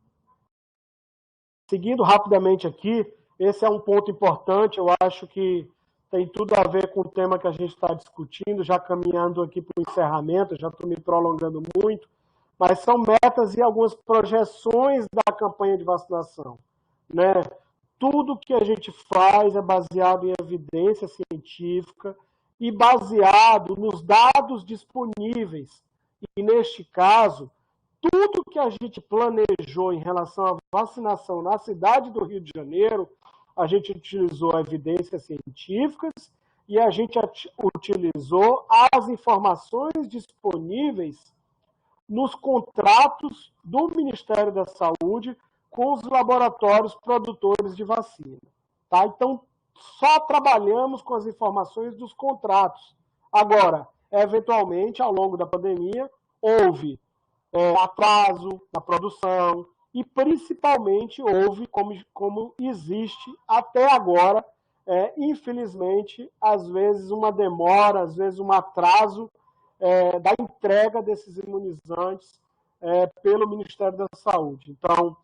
Seguindo rapidamente aqui, esse é um ponto importante, eu acho que tem tudo a ver com o tema que a gente está discutindo, já caminhando aqui para o encerramento, já estou me prolongando muito, mas são metas e algumas projeções da campanha de vacinação, né? Tudo que a gente faz é baseado em evidência científica e baseado nos dados disponíveis. E, neste caso, tudo que a gente planejou em relação à vacinação na cidade do Rio de Janeiro, a gente utilizou evidências científicas e a gente utilizou as informações disponíveis nos contratos do Ministério da Saúde com os laboratórios produtores de vacina. Tá? Então, só trabalhamos com as informações dos contratos. Agora, eventualmente, ao longo da pandemia, houve atraso na produção e, principalmente, houve, como existe até agora, infelizmente, às vezes uma demora, às vezes um atraso da entrega desses imunizantes pelo Ministério da Saúde. Então,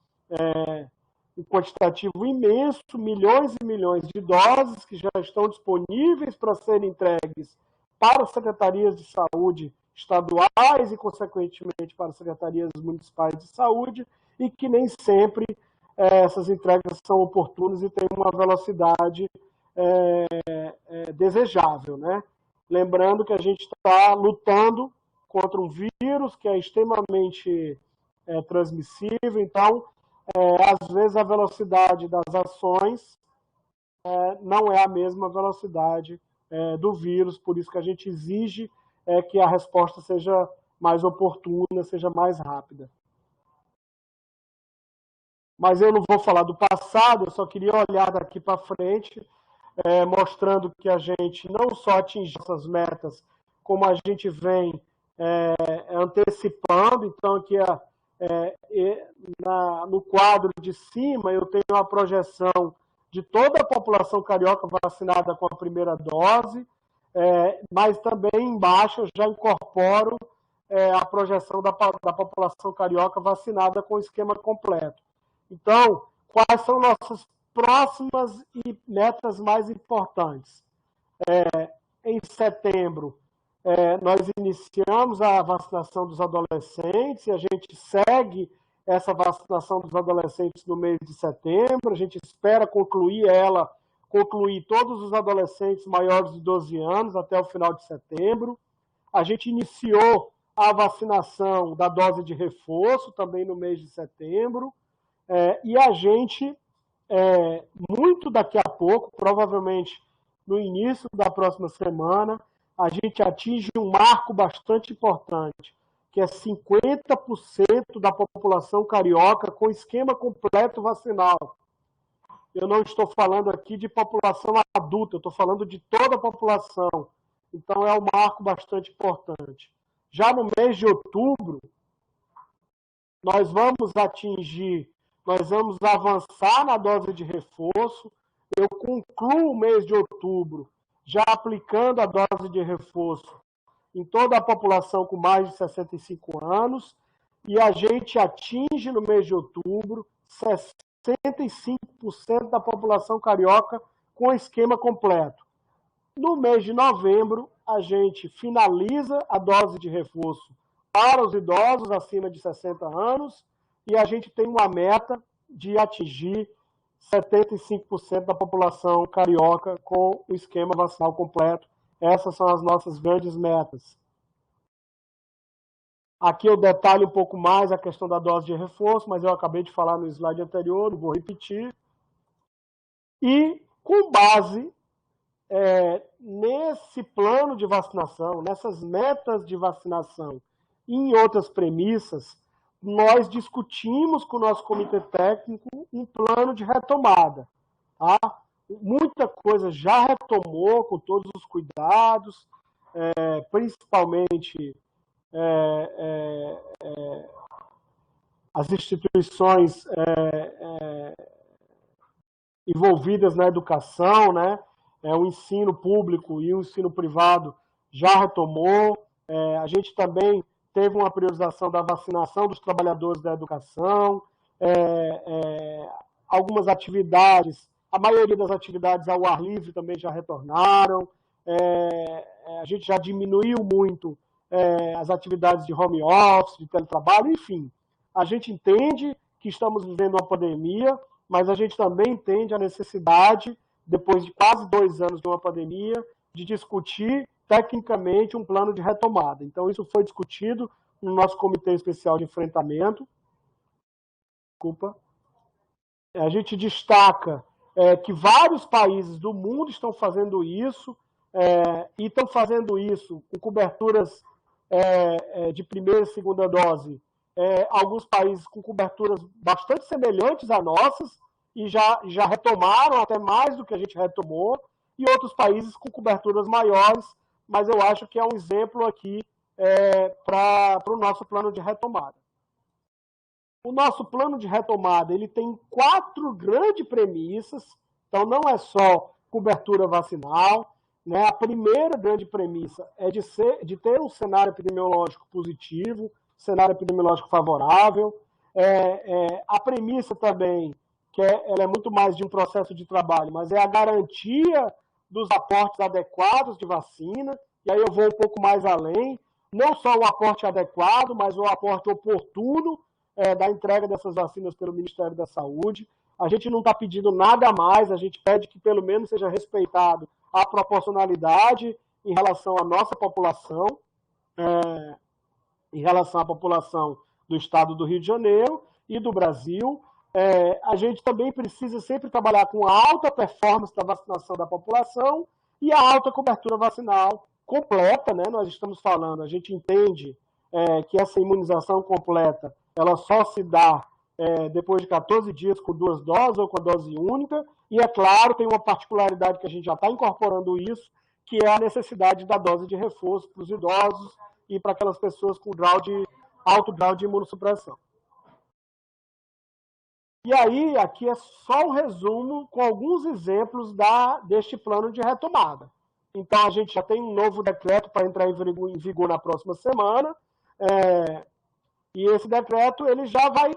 um quantitativo imenso, milhões e milhões de doses que já estão disponíveis para serem entregues para as secretarias de saúde estaduais e, consequentemente, para as secretarias municipais de saúde, e que nem sempre essas entregas são oportunas e têm uma velocidade desejável, né? Lembrando que a gente está lutando contra um vírus que é extremamente transmissível, então, às vezes, a velocidade das ações não é a mesma velocidade do vírus, por isso que a gente exige que a resposta seja mais oportuna, seja mais rápida. Mas eu não vou falar do passado, eu só queria olhar daqui para frente, mostrando que a gente não só atingiu essas metas, como a gente vem antecipando. Então, aqui no quadro de cima, eu tenho uma projeção de toda a população carioca vacinada com a primeira dose, mas também embaixo eu já incorporo a projeção da população carioca vacinada com o esquema completo. Então, quais são nossas próximas e metas mais importantes? Em setembro, nós iniciamos a vacinação dos adolescentes e a gente segue essa vacinação dos adolescentes no mês de setembro. A gente espera concluir todos os adolescentes maiores de 12 anos até o final de setembro. A gente iniciou a vacinação da dose de reforço também no mês de setembro. E a gente, muito daqui a pouco, provavelmente no início da próxima semana, a gente atinge um marco bastante importante, que é 50% da população carioca com esquema completo vacinal. Eu não estou falando aqui de população adulta, eu estou falando de toda a população. Então, é um marco bastante importante. Já no mês de outubro, nós vamos avançar na dose de reforço. Eu concluo o mês de outubro já aplicando a dose de reforço em toda a população com mais de 65 anos, e a gente atinge no mês de outubro 65% da população carioca com esquema completo. No mês de novembro, a gente finaliza a dose de reforço para os idosos acima de 60 anos e a gente tem uma meta de atingir 75% da população carioca com o esquema vacinal completo. Essas são as nossas grandes metas. Aqui eu detalho um pouco mais a questão da dose de reforço, mas eu acabei de falar no slide anterior, não vou repetir. E com base nesse plano de vacinação, nessas metas de vacinação e em outras premissas, nós discutimos com o nosso comitê técnico um plano de retomada. Tá? Muita coisa já retomou com todos os cuidados, principalmente as instituições envolvidas na educação, né? O ensino público e o ensino privado já retomou. A gente também teve uma priorização da vacinação dos trabalhadores da educação, algumas atividades, a maioria das atividades ao ar livre também já retornaram, a gente já diminuiu muito as atividades de home office, de teletrabalho, enfim. A gente entende que estamos vivendo uma pandemia, mas a gente também entende a necessidade, depois de quase 2 anos de uma pandemia, de discutir tecnicamente um plano de retomada. Então, isso foi discutido no nosso Comitê Especial de Enfrentamento. Desculpa. A gente destaca que vários países do mundo estão fazendo isso, e estão fazendo isso com coberturas de primeira e segunda dose, alguns países com coberturas bastante semelhantes a nossas, e já retomaram até mais do que a gente retomou, e outros países com coberturas maiores, mas eu acho que é um exemplo aqui para o nosso plano de retomada. O nosso plano de retomada ele tem 4 grandes premissas, então não é só cobertura vacinal, né? A primeira grande premissa é de ter um cenário epidemiológico positivo, cenário epidemiológico favorável. A premissa também, que ela é muito mais de um processo de trabalho, mas é a garantia dos aportes adequados de vacina, e aí eu vou um pouco mais além, não só o aporte adequado, mas o aporte oportuno da entrega dessas vacinas pelo Ministério da Saúde. A gente não está pedindo nada a mais, a gente pede que pelo menos seja respeitado a proporcionalidade em relação à nossa população, em relação à população do estado do Rio de Janeiro e do Brasil. A gente também precisa sempre trabalhar com a alta performance da vacinação da população e a alta cobertura vacinal completa, né? Nós estamos falando, a gente entende que essa imunização completa ela só se dá depois de 14 dias com 2 doses ou com a dose única, e é claro, tem uma particularidade que a gente já está incorporando isso, que é a necessidade da dose de reforço para os idosos e para aquelas pessoas com alto grau de imunossupressão. E aí, aqui é só um resumo com alguns exemplos deste plano de retomada. Então, a gente já tem um novo decreto para entrar em vigor na próxima semana, e esse decreto ele já vai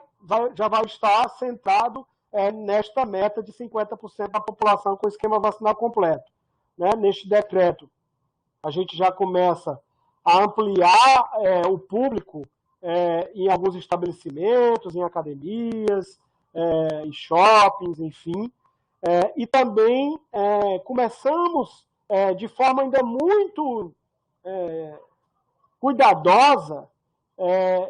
estar centrado nesta meta de 50% da população com esquema vacinal completo. Né? Neste decreto, a gente já começa a ampliar o público em alguns estabelecimentos, em academias, em shoppings, enfim. E também começamos, de forma ainda muito cuidadosa,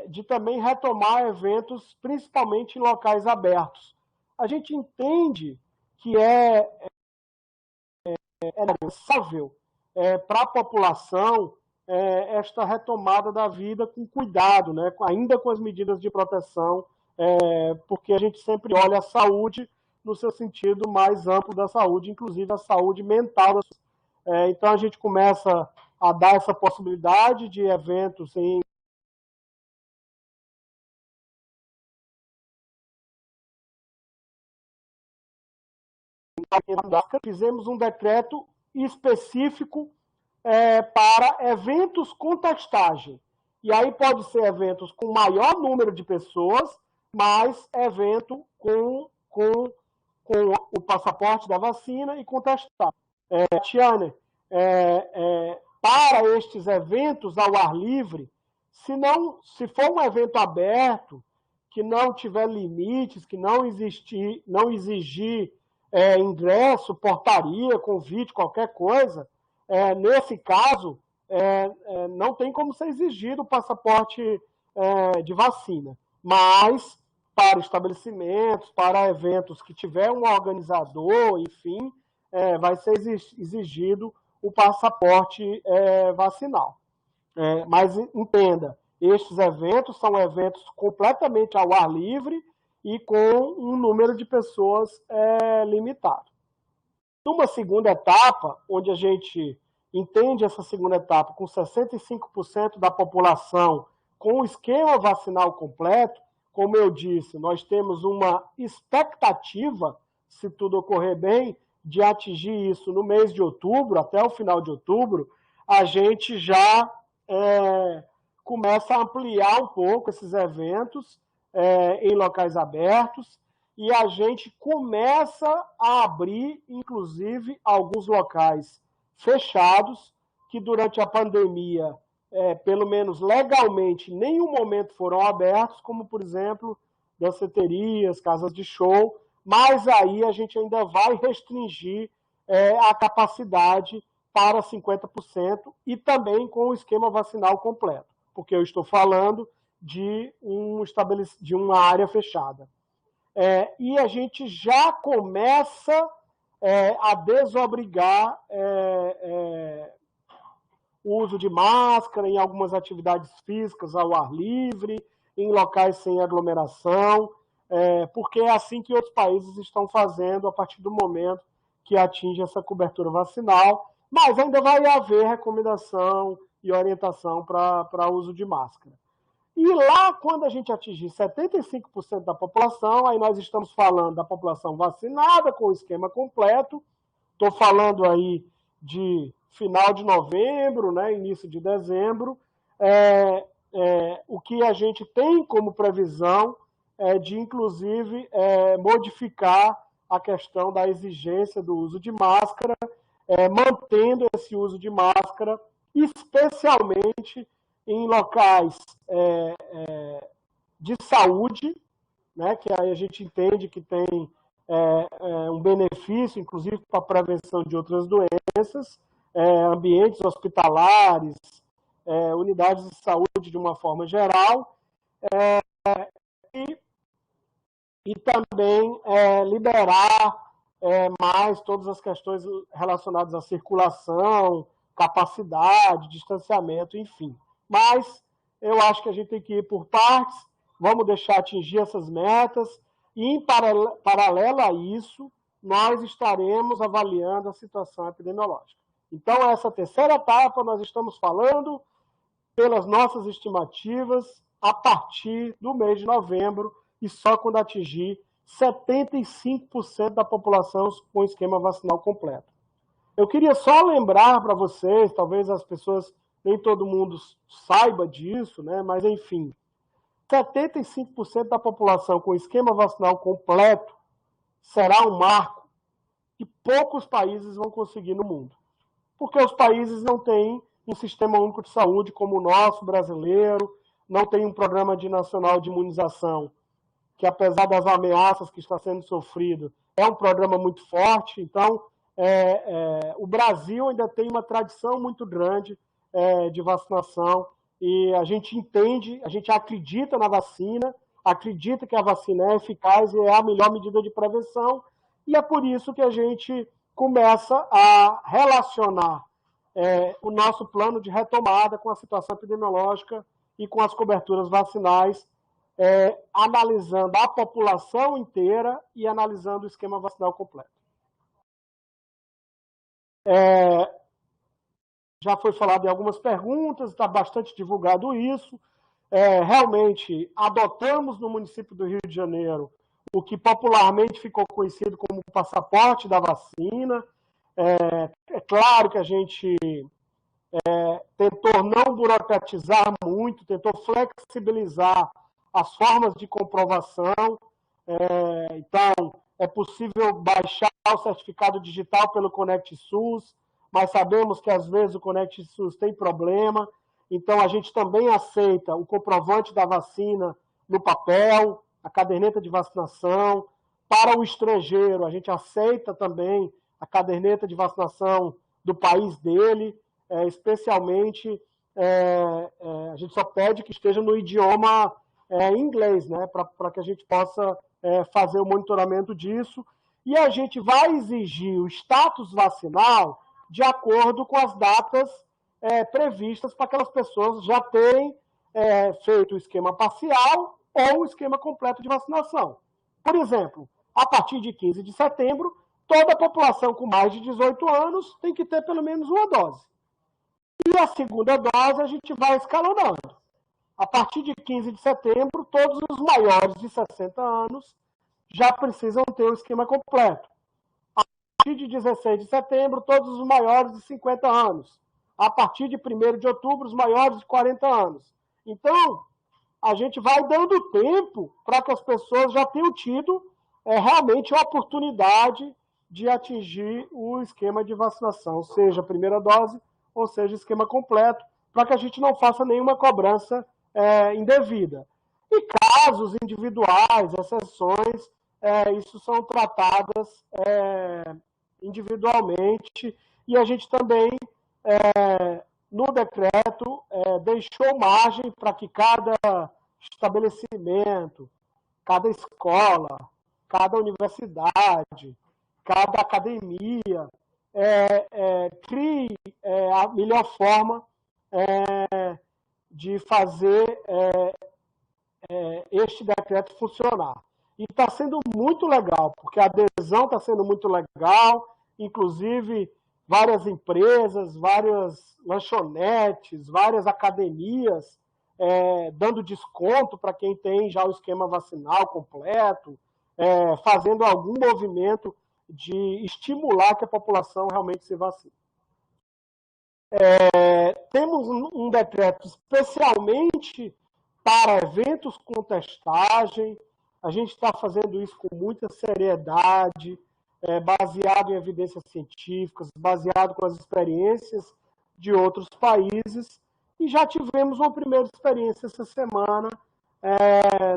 de também retomar eventos, principalmente em locais abertos. A gente entende que é necessário para a população esta retomada da vida com cuidado, né? Ainda com as medidas de proteção, porque a gente sempre olha a saúde no seu sentido mais amplo da saúde, inclusive a saúde mental. Então a gente começa a dar essa possibilidade de eventos em fizemos um decreto específico para eventos com testagem. E aí pode ser eventos com maior número de pessoas, mas evento com o passaporte da vacina e com testagem. Tiane, para estes eventos ao ar livre, se for um evento aberto, que não tiver limites, que não exigir ingresso, portaria, convite, qualquer coisa, nesse caso, não tem como ser exigido o passaporte de vacina. Mas, para estabelecimentos, para eventos que tiver um organizador, enfim, vai ser exigido o passaporte vacinal. Mas entenda, estes eventos são eventos completamente ao ar livre e com um número de pessoas limitado. Numa segunda etapa, onde a gente entende essa segunda etapa com 65% da população com o esquema vacinal completo, como eu disse, nós temos uma expectativa, se tudo ocorrer bem, de atingir isso no mês de outubro, até o final de outubro, a gente já começa a ampliar um pouco esses eventos em locais abertos, e a gente começa a abrir, inclusive, alguns locais fechados, que durante a pandemia, pelo menos legalmente, em nenhum momento foram abertos, como, por exemplo, danceterias, casas de show, mas aí a gente ainda vai restringir a capacidade para 50% e também com o esquema vacinal completo, porque eu estou falando de uma área fechada. E a gente já começa a desobrigar o uso de máscara em algumas atividades físicas ao ar livre, em locais sem aglomeração, porque é assim que outros países estão fazendo a partir do momento que atinge essa cobertura vacinal, mas ainda vai haver recomendação e orientação para uso de máscara. E lá, quando a gente atingir 75% da população, aí nós estamos falando da população vacinada com o esquema completo, estou falando aí de final de novembro, né, início de dezembro, o que a gente tem como previsão é de, inclusive, modificar a questão da exigência do uso de máscara, mantendo esse uso de máscara, especialmente em locais de saúde, né, que aí a gente entende que tem um benefício, inclusive para a prevenção de outras doenças, ambientes hospitalares, unidades de saúde de uma forma geral, e também liberar mais todas as questões relacionadas à circulação, capacidade, distanciamento, enfim. Mas eu acho que a gente tem que ir por partes, vamos deixar atingir essas metas, e em paralelo a isso, nós estaremos avaliando a situação epidemiológica. Então, essa terceira etapa, nós estamos falando, pelas nossas estimativas, a partir do mês de novembro, e só quando atingir 75% da população com esquema vacinal completo. Eu queria só lembrar para vocês, talvez as pessoas, nem todo mundo saiba disso, né? Mas enfim, 75% da população com esquema vacinal completo será um marco que poucos países vão conseguir no mundo. Porque os países não têm um sistema único de saúde como o nosso, brasileiro, não tem um programa nacional de imunização, que apesar das ameaças que está sendo sofrido, é um programa muito forte. Então, o Brasil ainda tem uma tradição muito grande de vacinação, e a gente entende, a gente acredita na vacina, acredita que a vacina é eficaz e é a melhor medida de prevenção, e é por isso que a gente começa a relacionar o nosso plano de retomada com a situação epidemiológica e com as coberturas vacinais, analisando a população inteira e analisando o esquema vacinal completo. Já foi falado em algumas perguntas, está bastante divulgado isso. Realmente, adotamos no município do Rio de Janeiro o que popularmente ficou conhecido como o passaporte da vacina. É claro que a gente tentou não burocratizar muito, tentou flexibilizar as formas de comprovação. Então, é possível baixar o certificado digital pelo Conect SUS, mas sabemos que às vezes o Conect SUS tem problema, então a gente também aceita o comprovante da vacina no papel, a caderneta de vacinação. Para o estrangeiro, a gente aceita também a caderneta de vacinação do país dele, especialmente a gente só pede que esteja no idioma inglês, né, para que a gente possa fazer o monitoramento disso. E a gente vai exigir o status vacinal de acordo com as datas previstas para aquelas pessoas já terem feito o esquema parcial ou o esquema completo de vacinação. Por exemplo, a partir de 15 de setembro, toda a população com mais de 18 anos tem que ter pelo menos uma dose. E a segunda dose a gente vai escalonando. A partir de 15 de setembro, todos os maiores de 60 anos já precisam ter o esquema completo. A partir de 16 de setembro, todos os maiores de 50 anos. A partir de 1º de outubro, os maiores de 40 anos. Então, a gente vai dando tempo para que as pessoas já tenham tido realmente a oportunidade de atingir o esquema de vacinação, seja a primeira dose ou seja esquema completo, para que a gente não faça nenhuma cobrança indevida. E casos individuais, exceções, isso são tratadas individualmente, e a gente também, no decreto, deixou margem para que cada estabelecimento, cada escola, cada universidade, cada academia crie a melhor forma de fazer este decreto funcionar. E está sendo muito legal, porque a adesão está sendo muito legal, inclusive várias empresas, várias lanchonetes, várias academias dando desconto para quem tem já o esquema vacinal completo, fazendo algum movimento de estimular que a população realmente se vacine. Temos um decreto especialmente para eventos com testagem. A gente está fazendo isso com muita seriedade, baseado em evidências científicas, baseado com as experiências de outros países. E já tivemos uma primeira experiência essa semana,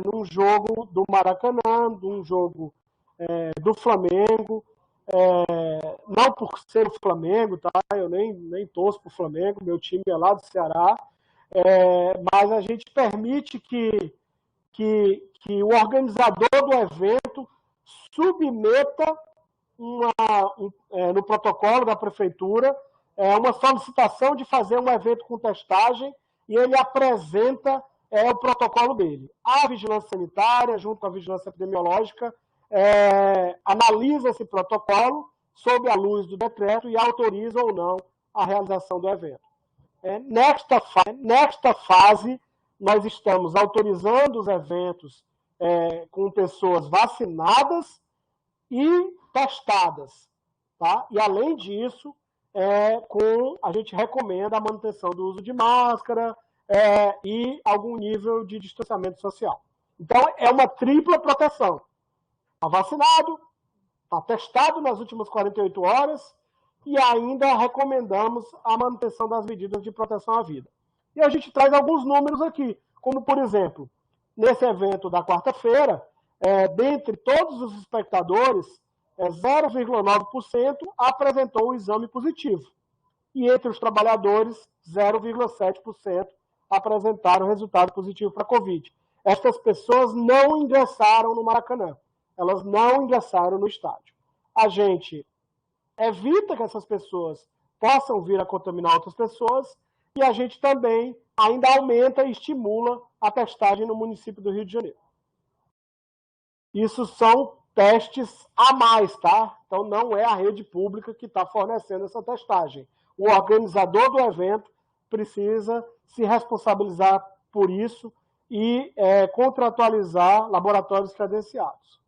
num jogo do Maracanã, num jogo do Flamengo, não por ser o Flamengo, tá? Eu nem torço para o Flamengo, meu time é lá do Ceará, mas a gente permite que o organizador do evento submeta no protocolo da prefeitura uma solicitação de fazer um evento com testagem, e ele apresenta o protocolo dele. A vigilância sanitária, junto com a vigilância epidemiológica, analisa esse protocolo sob a luz do decreto e autoriza ou não a realização do evento. Nesta fase, nós estamos autorizando os eventos com pessoas vacinadas e testadas. Tá? E, além disso, a gente recomenda a manutenção do uso de máscara e algum nível de distanciamento social. Então, é uma tripla proteção. Está vacinado, está testado nas últimas 48 horas e ainda recomendamos a manutenção das medidas de proteção à vida. E a gente traz alguns números aqui, como, por exemplo, nesse evento da quarta-feira, dentre todos os espectadores, 0,9% apresentou o exame positivo. E entre os trabalhadores, 0,7% apresentaram resultado positivo para a Covid. Estas pessoas não ingressaram no Maracanã. Elas não ingressaram no estádio. A gente evita que essas pessoas possam vir a contaminar outras pessoas e a gente também ainda aumenta e estimula a testagem no município do Rio de Janeiro. Isso são testes a mais, tá? Então não é a rede pública que está fornecendo essa testagem. O organizador do evento precisa se responsabilizar por isso e contratualizar laboratórios credenciados.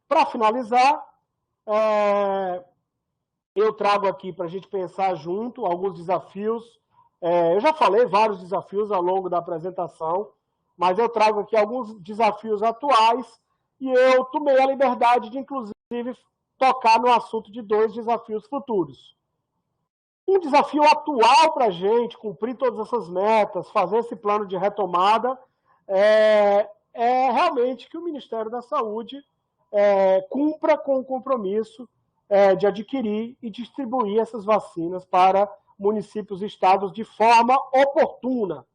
Para finalizar, eu trago aqui para a gente pensar junto alguns desafios. Eu já falei vários desafios ao longo da apresentação, mas eu trago aqui alguns desafios atuais e eu tomei a liberdade de, inclusive, tocar no assunto de 2 desafios futuros. Um desafio atual para a gente cumprir todas essas metas, fazer esse plano de retomada, é realmente que o Ministério da Saúde cumpra com o compromisso de adquirir e distribuir essas vacinas para municípios e estados de forma oportuna.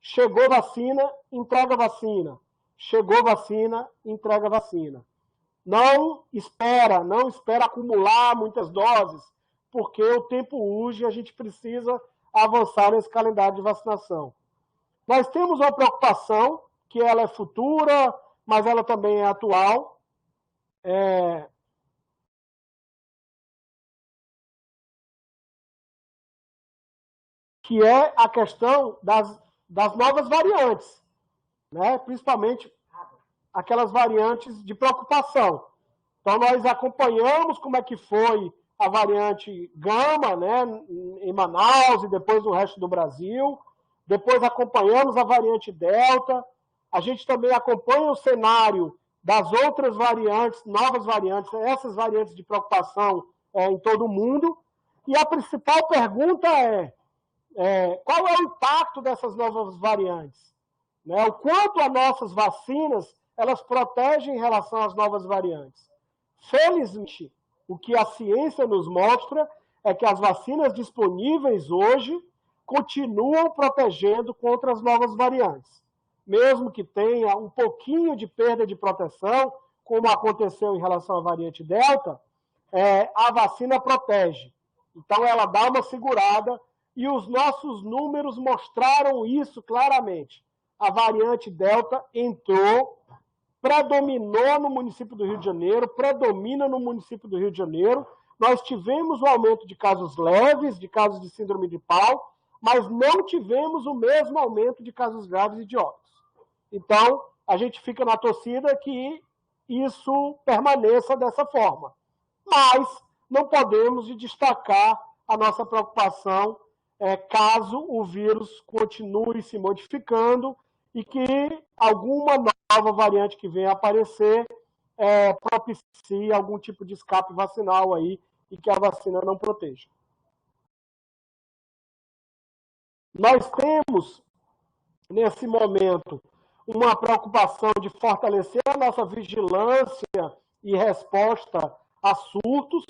Chegou vacina, entrega vacina. Chegou vacina, entrega vacina. Não espera acumular muitas doses, porque o tempo urge e a gente precisa avançar nesse calendário de vacinação. Nós temos uma preocupação, que ela é futura, mas ela também é atual. Que é a questão das novas variantes, né? Principalmente aquelas variantes de preocupação. Então, nós acompanhamos como é que foi a variante Gama, né, em Manaus e depois no resto do Brasil. Depois acompanhamos a variante Delta. A gente também acompanha o cenário das outras variantes, novas variantes, essas variantes de preocupação em todo o mundo. E a principal pergunta qual é o impacto dessas novas variantes? Né? O quanto as nossas vacinas elas protegem em relação às novas variantes? Felizmente, o que a ciência nos mostra é que as vacinas disponíveis hoje continuam protegendo contra as novas variantes. Mesmo que tenha um pouquinho de perda de proteção, como aconteceu em relação à variante Delta, a vacina protege. Então, ela dá uma segurada e os nossos números mostraram isso claramente. A variante Delta entrou, predominou no município do Rio de Janeiro, predomina no município do Rio de Janeiro. Nós tivemos um aumento de casos leves, de casos de síndrome de Pau, mas não tivemos o mesmo aumento de casos graves e de óbitos. Então, a gente fica na torcida que isso permaneça dessa forma. Mas não podemos destacar a nossa preocupação caso o vírus continue se modificando e que alguma nova variante que venha a aparecer propicie algum tipo de escape vacinal aí e que a vacina não proteja. Nós temos, nesse momento, uma preocupação de fortalecer a nossa vigilância e resposta a surtos,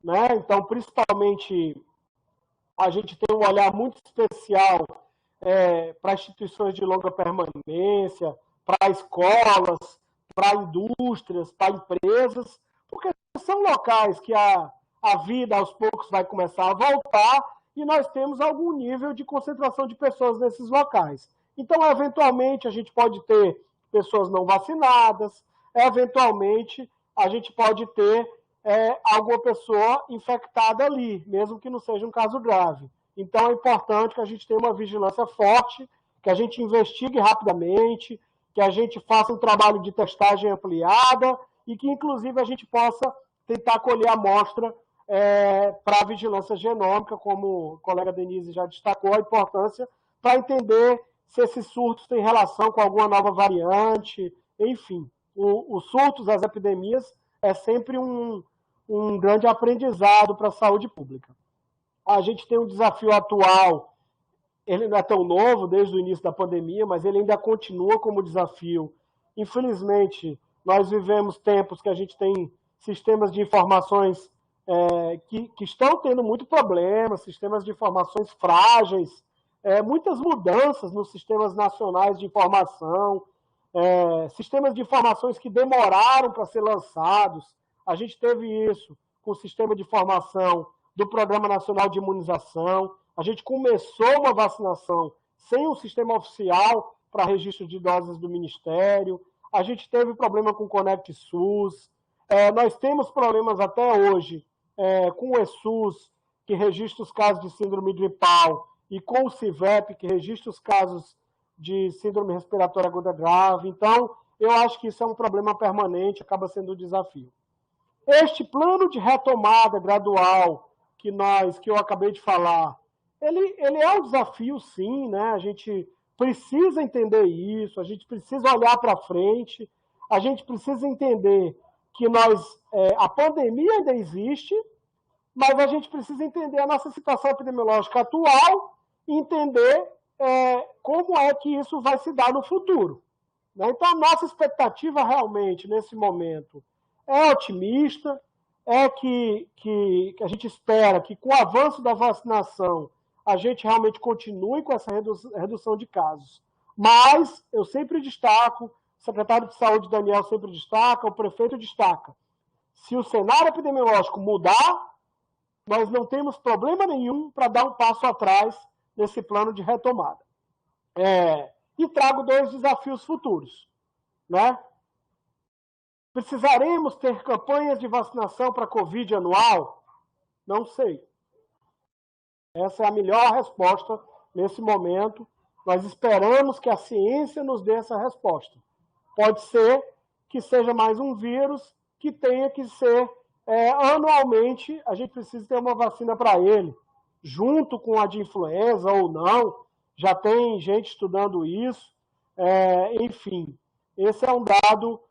né? Então, principalmente, a gente tem um olhar muito especial para instituições de longa permanência, para escolas, para indústrias, para empresas, porque são locais que a vida aos poucos vai começar a voltar e nós temos algum nível de concentração de pessoas nesses locais. Então, eventualmente, a gente pode ter pessoas não vacinadas, eventualmente, a gente pode ter alguma pessoa infectada ali, mesmo que não seja um caso grave. Então, é importante que a gente tenha uma vigilância forte, que a gente investigue rapidamente, que a gente faça um trabalho de testagem ampliada e que, inclusive, a gente possa tentar colher a amostra para a vigilância genômica, como o colega Denise já destacou, a importância para entender se esses surtos têm relação com alguma nova variante, enfim. Os surtos, as epidemias, é sempre um grande aprendizado para a saúde pública. A gente tem um desafio atual, ele não é tão novo desde o início da pandemia, mas ele ainda continua como desafio. Infelizmente, nós vivemos tempos que a gente tem sistemas de informações que estão tendo muito problema, sistemas de informações frágeis, muitas mudanças nos sistemas nacionais de informação, sistemas de informações que demoraram para ser lançados. A gente teve isso com o sistema de informação do Programa Nacional de Imunização. A gente começou uma vacinação sem um sistema oficial para registro de doses do Ministério. A gente teve problema com o Conect SUS. Nós temos problemas até hoje com o ESUS, que registra os casos de síndrome gripal, e com o CIVEP, que registra os casos de síndrome respiratória aguda grave. Então, eu acho que isso é um problema permanente, acaba sendo um desafio. Este plano de retomada gradual que eu acabei de falar, ele é um desafio, sim, né? A gente precisa entender isso, a gente precisa olhar para frente, a gente precisa entender que a pandemia ainda existe, mas a gente precisa entender a nossa situação epidemiológica atual e entender como é que isso vai se dar no futuro. Né? Então, a nossa expectativa realmente, nesse momento, é otimista, que a gente espera que, com o avanço da vacinação, a gente realmente continue com essa redução de casos. Mas eu sempre destaco, o secretário de Saúde, Daniel, sempre destaca, o prefeito destaca. Se o cenário epidemiológico mudar, nós não temos problema nenhum para dar um passo atrás nesse plano de retomada. E trago 2 desafios futuros. Né? Precisaremos ter campanhas de vacinação para a Covid anual? Não sei. Essa é a melhor resposta nesse momento. Nós esperamos que a ciência nos dê essa resposta. Pode ser que seja mais um vírus que tenha que ser anualmente, a gente precisa ter uma vacina para ele, junto com a de influenza ou não. Já tem gente estudando isso. Enfim, esse é um dado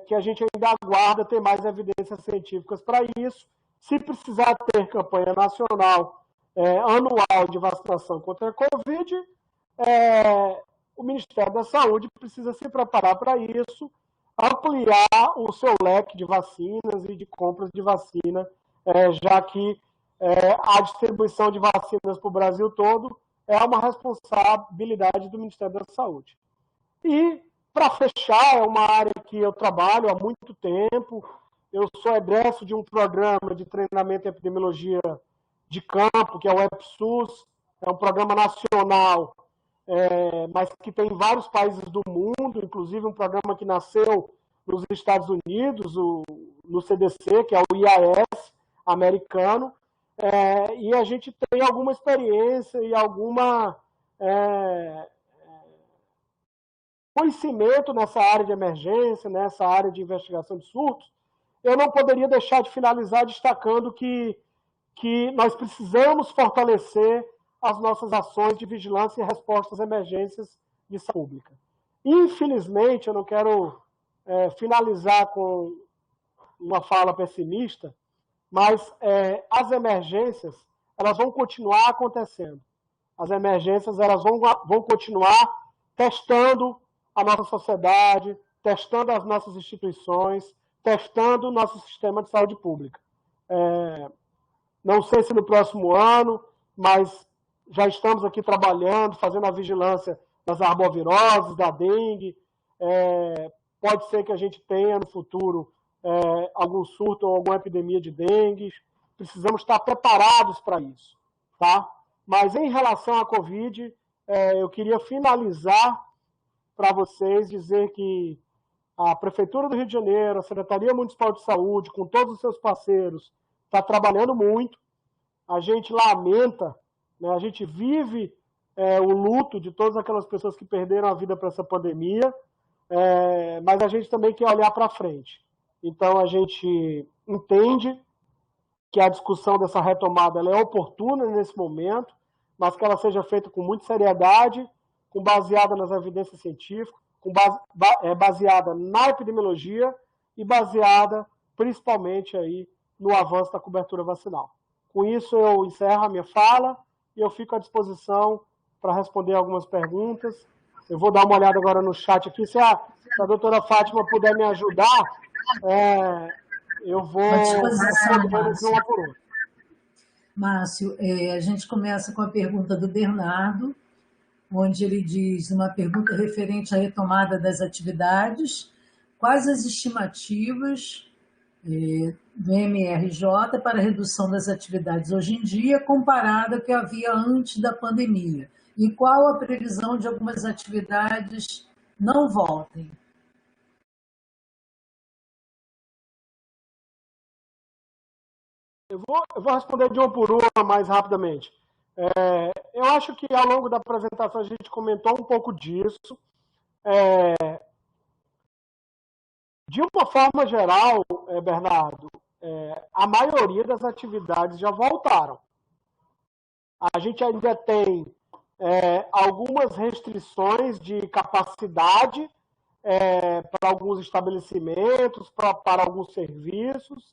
que a gente ainda aguarda ter mais evidências científicas para isso. Se precisar ter campanha nacional anual de vacinação contra a Covid, o Ministério da Saúde precisa se preparar para isso, ampliar o seu leque de vacinas e de compras de vacina, já que a distribuição de vacinas para o Brasil todo é uma responsabilidade do Ministério da Saúde. E, para fechar, é uma área que eu trabalho há muito tempo. Eu sou egresso de um programa de treinamento em epidemiologia de campo, que é o EPSUS, é um programa nacional, mas que tem em vários países do mundo, inclusive um programa que nasceu nos Estados Unidos, no CDC, que é o IAS americano, e a gente tem alguma experiência e alguma conhecimento nessa área de emergência, nessa área de investigação de surtos. Eu não poderia deixar de finalizar destacando que nós precisamos fortalecer as nossas ações de vigilância e resposta às emergências de saúde pública. Infelizmente, eu não quero finalizar com uma fala pessimista, mas as emergências elas vão continuar acontecendo. As emergências elas vão continuar testando a nossa sociedade, testando as nossas instituições, testando o nosso sistema de saúde pública. Não sei se no próximo ano, mas já estamos aqui trabalhando, fazendo a vigilância das arboviroses, da dengue. Pode ser que a gente tenha no futuro algum surto ou alguma epidemia de dengue. Precisamos estar preparados para isso. Tá? Mas em relação à Covid, eu queria finalizar para vocês, dizer que a Prefeitura do Rio de Janeiro, a Secretaria Municipal de Saúde, com todos os seus parceiros, está trabalhando muito. A gente lamenta, né, a gente vive o luto de todas aquelas pessoas que perderam a vida para essa pandemia, mas a gente também quer olhar para frente. Então, a gente entende que a discussão dessa retomada ela é oportuna nesse momento, mas que ela seja feita com muita seriedade, baseada nas evidências científicas, baseada na epidemiologia e baseada principalmente aí no avanço da cobertura vacinal. Com isso, eu encerro a minha fala e eu fico à disposição para responder algumas perguntas. Eu vou dar uma olhada agora no chat aqui. Se a doutora Fátima puder me ajudar, eu vou respondendo de uma por outra. Márcio, a gente começa com a pergunta do Bernardo, onde ele diz uma pergunta referente à retomada das atividades. Quais as estimativas do MRJ para a redução das atividades hoje em dia, comparada ao que havia antes da pandemia? E qual a previsão de algumas atividades não voltem? Eu vou responder de uma por uma mais rapidamente. Eu acho que ao longo da apresentação a gente comentou um pouco disso. De uma forma geral, Bernardo, a maioria das atividades já voltaram. A gente ainda tem algumas restrições de capacidade para alguns estabelecimentos, para alguns serviços.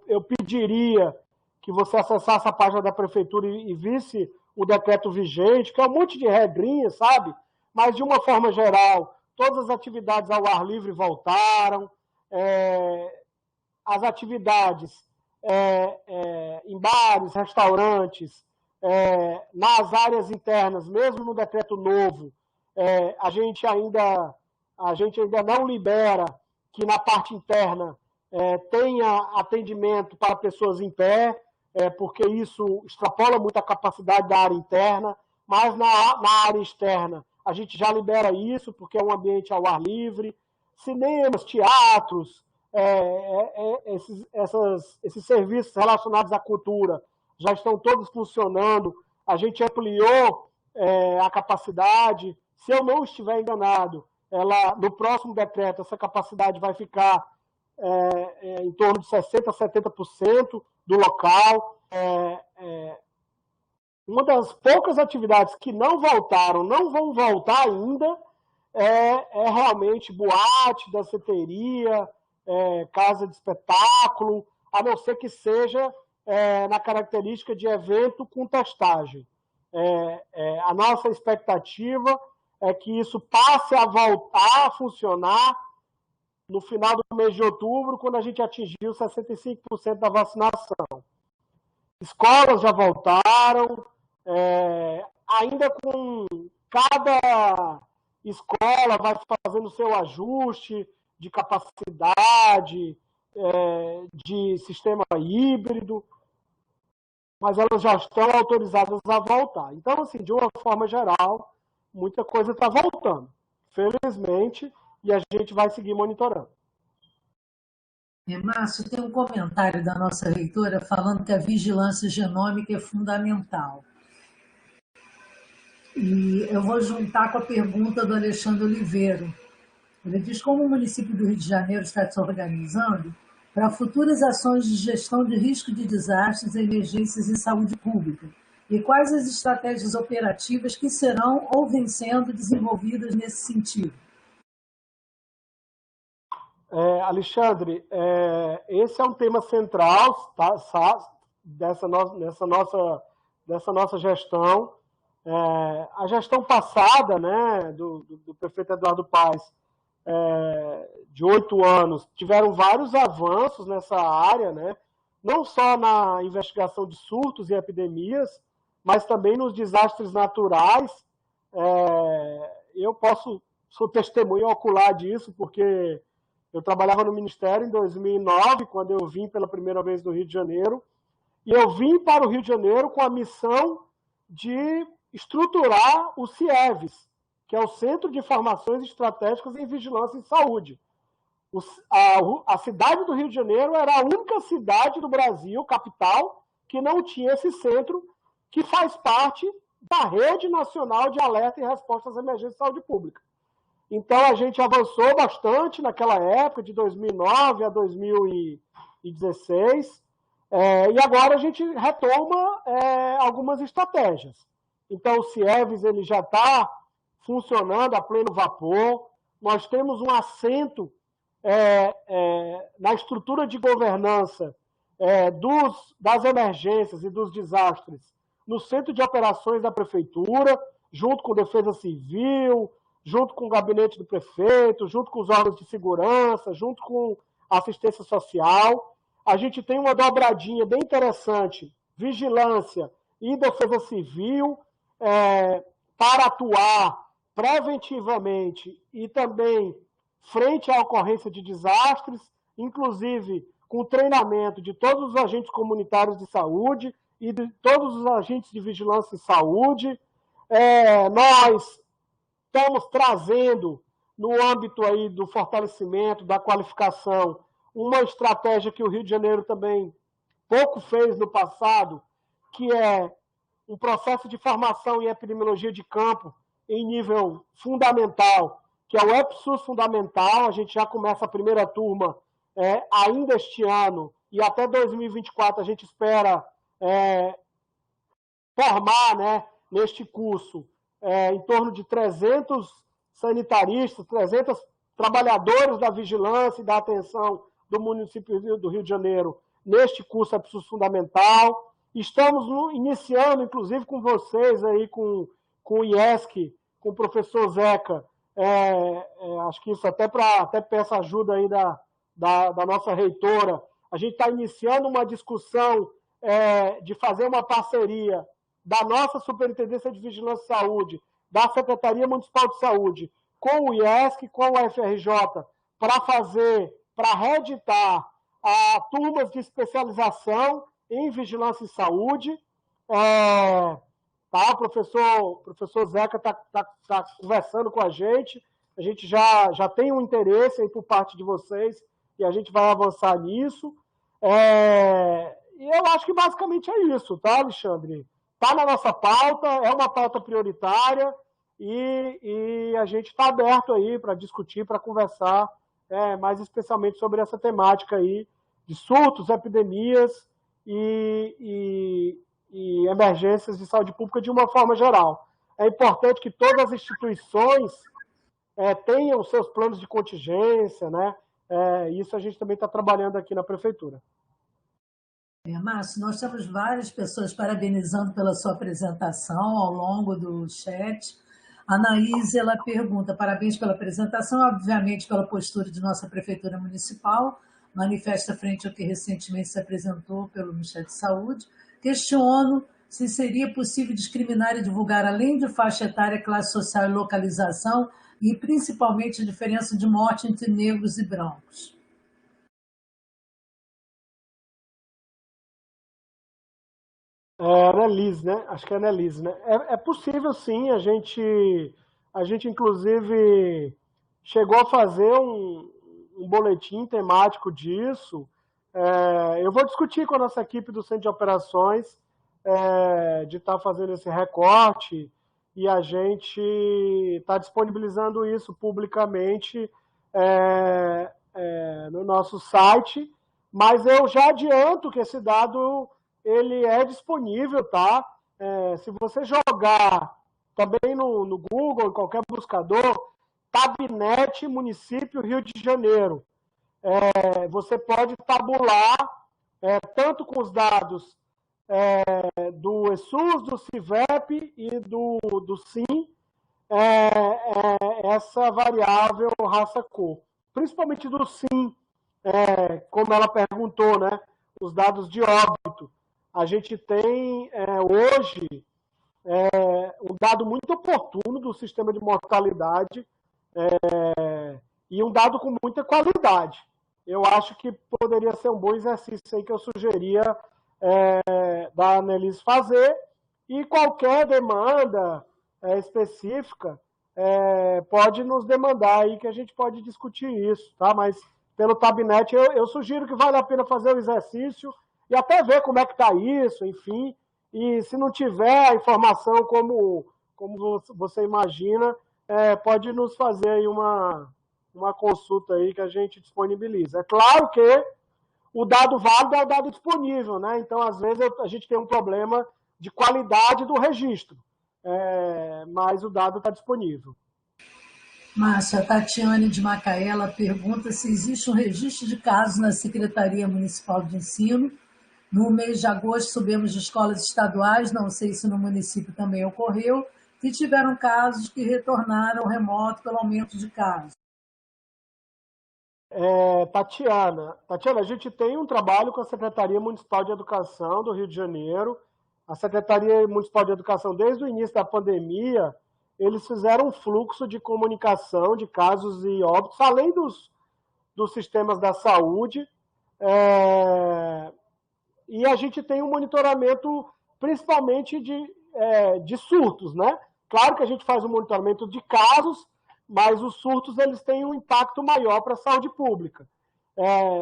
Eu pediria que você acessasse a página da prefeitura e visse o decreto vigente, que é um monte de regrinhas, sabe? Mas, de uma forma geral, todas as atividades ao ar livre voltaram, as atividades em bares, restaurantes, nas áreas internas, mesmo no decreto novo, a gente ainda não libera que na parte interna tenha atendimento para pessoas em pé, porque isso extrapola muito a capacidade da área interna, mas na área externa a gente já libera isso, porque é um ambiente ao ar livre. Cinemas, teatros, esses serviços relacionados à cultura já estão todos funcionando. A gente ampliou a capacidade. Se eu não estiver enganado, no próximo decreto, essa capacidade vai ficar em torno de 60% a 70% do local. Uma das poucas atividades que não voltaram, não vão voltar ainda, é realmente boate, danceteria, casa de espetáculo, a não ser que seja na característica de evento com testagem. A nossa expectativa é que isso passe a voltar a funcionar no final do mês de outubro, quando a gente atingiu 65% da vacinação. Escolas já voltaram, ainda com cada escola vai fazendo o seu ajuste de capacidade, de sistema híbrido, mas elas já estão autorizadas a voltar. Então, assim, de uma forma geral, muita coisa está voltando, felizmente, e a gente vai seguir monitorando. Márcio, tem um comentário da nossa reitora falando que a vigilância genômica é fundamental. E eu vou juntar com a pergunta do Alexandre Oliveira. Ele diz como o município do Rio de Janeiro está se organizando para futuras ações de gestão de risco de desastres e emergências em saúde pública e quais as estratégias operativas que serão ou vêm sendo desenvolvidas nesse sentido. Alexandre, esse é um tema central, tá, dessa nossa gestão. A gestão passada, né, do prefeito Eduardo Paes, de 8 anos, tiveram vários avanços nessa área, né, não só na investigação de surtos e epidemias, mas também nos desastres naturais. Eu sou testemunha ocular disso, porque eu trabalhava no Ministério em 2009, quando eu vim pela primeira vez do Rio de Janeiro, e eu vim para o Rio de Janeiro com a missão de estruturar o CIEVES, que é o Centro de Informações Estratégicas em Vigilância em Saúde. A cidade do Rio de Janeiro era a única cidade do Brasil, capital, que não tinha esse centro, que faz parte da Rede Nacional de Alerta e Resposta às Emergências de Saúde Pública. Então, a gente avançou bastante naquela época, de 2009 a 2016, e agora a gente retoma algumas estratégias. Então, o CIEVES ele já está funcionando a pleno vapor. Nós temos um assento na estrutura de governança das emergências e dos desastres no Centro de Operações da Prefeitura, junto com Defesa Civil, junto com o gabinete do prefeito, junto com os órgãos de segurança, junto com assistência social. A gente tem uma dobradinha bem interessante, vigilância e defesa civil, para atuar preventivamente e também frente à ocorrência de desastres, inclusive com treinamento de todos os agentes comunitários de saúde e de todos os agentes de vigilância em saúde. Nós estamos trazendo, no âmbito aí do fortalecimento, da qualificação, uma estratégia que o Rio de Janeiro também pouco fez no passado, que é um processo de formação em epidemiologia de campo em nível fundamental, que é o EPSUS fundamental. A gente já começa a primeira turma ainda este ano, e até 2024 a gente espera formar, né, neste curso em torno de 300 sanitaristas, 300 trabalhadores da vigilância e da atenção do município do Rio de Janeiro neste curso EPSUS fundamental. Estamos iniciando, inclusive, com vocês, aí, com o IESC, com o professor Zeca. Acho que isso até peço ajuda aí da nossa reitora. A gente está iniciando uma discussão de fazer uma parceria da nossa Superintendência de Vigilância e Saúde, da Secretaria Municipal de Saúde, com o IESC, com o UFRJ, para reeditar turmas de especialização em vigilância e saúde. O professor Zeca está conversando com a gente já tem um interesse aí por parte de vocês e a gente vai avançar nisso. E eu acho que basicamente é isso, tá, Alexandre? Está na nossa pauta, é uma pauta prioritária e a gente está aberto aí para discutir, para conversar mais especialmente sobre essa temática aí de surtos, epidemias e emergências de saúde pública de uma forma geral. É importante que todas as instituições tenham seus planos de contingência, né? Isso a gente também está trabalhando aqui na Prefeitura. Márcio, nós temos várias pessoas parabenizando pela sua apresentação ao longo do chat. A Anaíse, ela pergunta, parabéns pela apresentação, obviamente pela postura de nossa Prefeitura Municipal, manifesta frente ao que recentemente se apresentou pelo Ministério da Saúde. Questiono se seria possível discriminar e divulgar, além de faixa etária, classe social e localização, e principalmente a diferença de morte entre negros e brancos. Annelise, né? Acho que é Annelise, né? É possível, sim. A gente inclusive, chegou a fazer um boletim temático disso. Eu vou discutir com a nossa equipe do Centro de Operações de estar fazendo esse recorte e a gente está disponibilizando isso publicamente no nosso site, mas eu já adianto que esse dado ele é disponível, tá? Se você jogar também no Google, em qualquer buscador, Tabnet Município Rio de Janeiro, você pode tabular tanto com os dados do ESUS, do CIVEP e do SIM, essa variável raça-cor. Principalmente do SIM, como ela perguntou, né? Os dados de óbito. A gente tem hoje um dado muito oportuno do sistema de mortalidade e um dado com muita qualidade. Eu acho que poderia ser um bom exercício aí que eu sugeria da Annelise fazer, e qualquer demanda específica pode nos demandar aí que a gente pode discutir isso, tá? Mas pelo Tabnet eu sugiro que vale a pena fazer o exercício e até ver como é que está isso, enfim, e se não tiver a informação como você imagina, pode nos fazer aí uma consulta aí que a gente disponibiliza. É claro que o dado válido é o dado disponível, né? Então, às vezes, a gente tem um problema de qualidade do registro, mas o dado está disponível. Márcia, a Tatiane de Macaé, ela pergunta se existe um registro de casos na Secretaria Municipal de Ensino No mês de agosto, soubemos de escolas estaduais, não sei se no município também ocorreu, que tiveram casos que retornaram ao remoto pelo aumento de casos. Tatiana, a gente tem um trabalho com a Secretaria Municipal de Educação do Rio de Janeiro. A Secretaria Municipal de Educação, desde o início da pandemia, eles fizeram um fluxo de comunicação de casos e óbitos, além dos sistemas da saúde, e a gente tem um monitoramento principalmente de surtos, né? Claro que a gente faz um monitoramento de casos, mas os surtos eles têm um impacto maior para a saúde pública.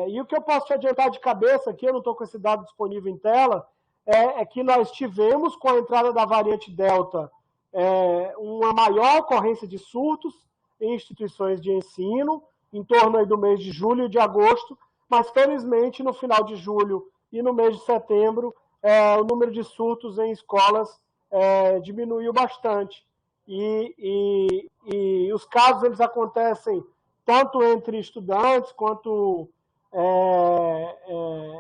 E o que eu posso te adiantar de cabeça aqui, eu não estou com esse dado disponível em tela, é que nós tivemos, com a entrada da variante Delta, uma maior ocorrência de surtos em instituições de ensino, em torno aí do mês de julho e de agosto, mas felizmente no final de julho e no mês de setembro o número de surtos em escolas diminuiu bastante. E os casos eles acontecem tanto entre estudantes quanto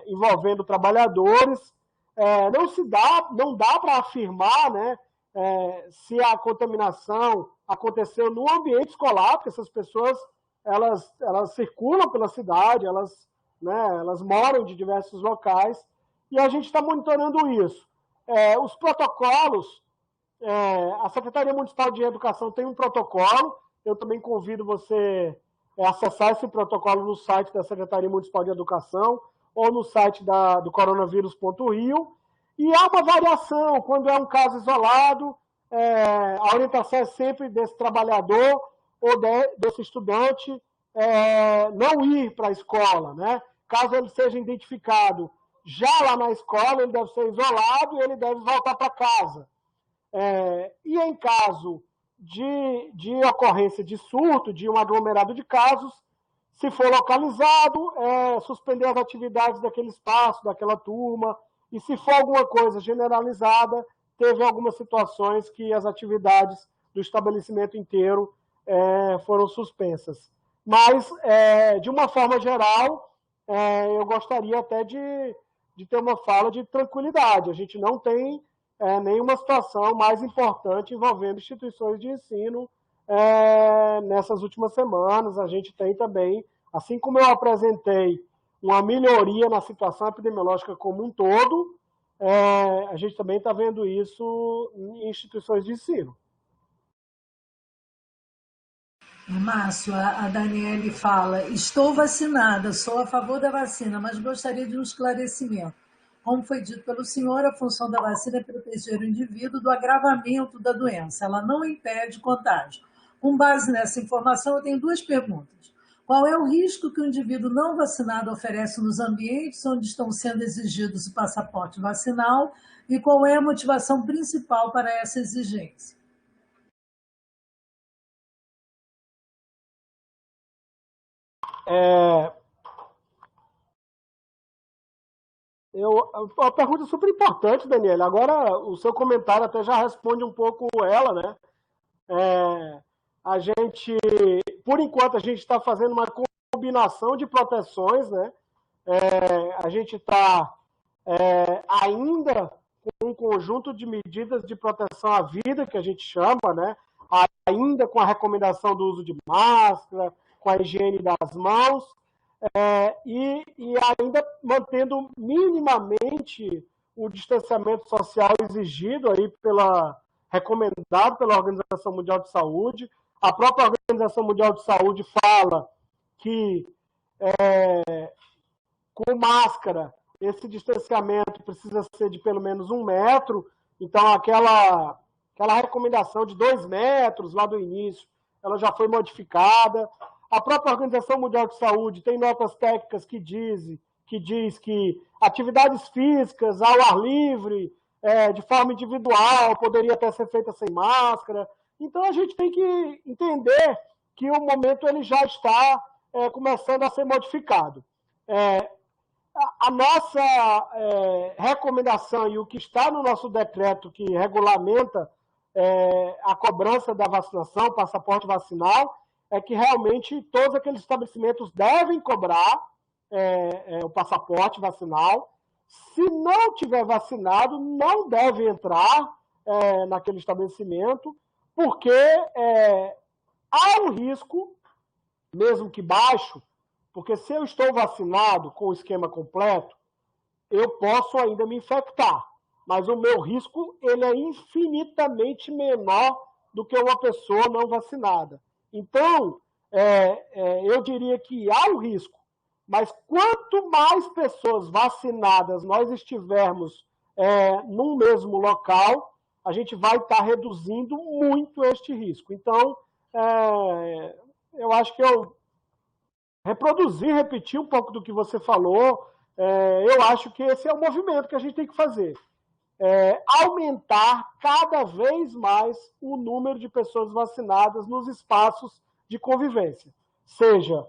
envolvendo trabalhadores. Não dá para afirmar, né, se a contaminação aconteceu no ambiente escolar, porque essas pessoas elas circulam pela cidade, elas moram de diversos locais, e a gente está monitorando isso. Os protocolos, a Secretaria Municipal de Educação tem um protocolo, eu também convido você a acessar esse protocolo no site da Secretaria Municipal de Educação ou no site do coronavírus.rio, e há uma variação, quando é um caso isolado, a orientação é sempre desse trabalhador ou desse estudante não ir para a escola, né? Caso ele seja identificado já lá na escola, ele deve ser isolado e ele deve voltar para casa. E em caso de ocorrência de surto, de um aglomerado de casos, se for localizado, suspender as atividades daquele espaço, daquela turma, e se for alguma coisa generalizada, teve algumas situações que as atividades do estabelecimento inteiro foram suspensas. Mas, de uma forma geral, eu gostaria até de ter uma fala de tranquilidade. A gente não tem nenhuma situação mais importante envolvendo instituições de ensino nessas últimas semanas. A gente tem também, assim como eu apresentei uma melhoria na situação epidemiológica como um todo, a gente também está vendo isso em instituições de ensino. Márcio, a Daniele fala: estou vacinada, sou a favor da vacina, mas gostaria de um esclarecimento. Como foi dito pelo senhor, a função da vacina é proteger o indivíduo do agravamento da doença. Ela não impede contágio. Com base nessa informação, eu tenho duas perguntas. Qual é o risco que o indivíduo não vacinado oferece nos ambientes onde estão sendo exigidos o passaporte vacinal? E qual é a motivação principal para essa exigência? Uma pergunta super importante, Daniela. Agora, o seu comentário até já responde um pouco ela, né? A gente, por enquanto, a gente está fazendo uma combinação de proteções, né? A gente está ainda com um conjunto de medidas de proteção à vida, que a gente chama, né? Ainda com a recomendação do uso de máscara, com a higiene das mãos, e ainda mantendo minimamente o distanciamento social exigido aí recomendado pela Organização Mundial de Saúde. A própria Organização Mundial de Saúde fala que com máscara esse distanciamento precisa ser de pelo menos 1 metro, então aquela recomendação de 2 metros lá do início, ela já foi modificada. A própria Organização Mundial de Saúde tem notas técnicas que diz que atividades físicas ao ar livre, de forma individual, poderia até ser feita sem máscara. Então a gente tem que entender que o momento ele já está começando a ser modificado. A nossa recomendação e o que está no nosso decreto que regulamenta a cobrança da vacinação, passaporte vacinal, é que realmente todos aqueles estabelecimentos devem cobrar o passaporte vacinal. Se não tiver vacinado, não deve entrar naquele estabelecimento, porque há um risco, mesmo que baixo, porque se eu estou vacinado com o esquema completo, eu posso ainda me infectar, mas o meu risco ele é infinitamente menor do que uma pessoa não vacinada. Então, eu diria que há um risco, mas quanto mais pessoas vacinadas nós estivermos num mesmo local, a gente vai estar reduzindo muito este risco. Então, eu acho que eu repetir um pouco do que você falou. Eu acho que esse é o movimento que a gente tem que fazer. Aumentar cada vez mais o número de pessoas vacinadas nos espaços de convivência. Seja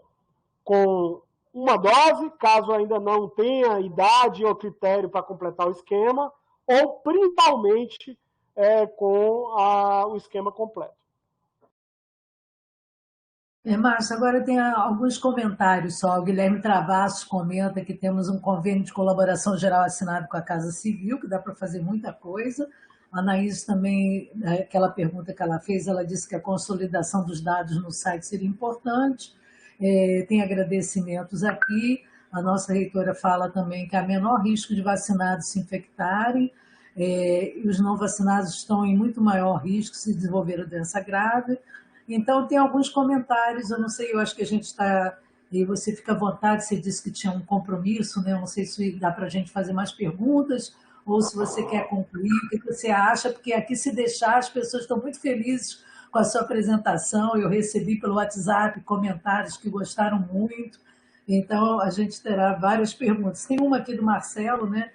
com uma dose, caso ainda não tenha idade ou critério para completar o esquema, ou principalmente com o esquema completo. Márcio, agora tem alguns comentários só. O Guilherme Travassos comenta que temos um convênio de colaboração geral assinado com a Casa Civil, que dá para fazer muita coisa. A Anaís também, aquela pergunta que ela fez, ela disse que a consolidação dos dados no site seria importante. Tem agradecimentos aqui. A nossa reitora fala também que há menor risco de vacinados se infectarem, e os não vacinados estão em muito maior risco de se desenvolver a doença grave. Então, tem alguns comentários, eu não sei, eu acho que a gente está... E você fica à vontade, você disse que tinha um compromisso, né? Eu não sei se dá para a gente fazer mais perguntas, ou se você quer concluir, o que você acha, porque aqui, se deixar, as pessoas estão muito felizes com a sua apresentação. Eu recebi pelo WhatsApp comentários que gostaram muito, então a gente terá várias perguntas. Tem uma aqui do Marcelo, né?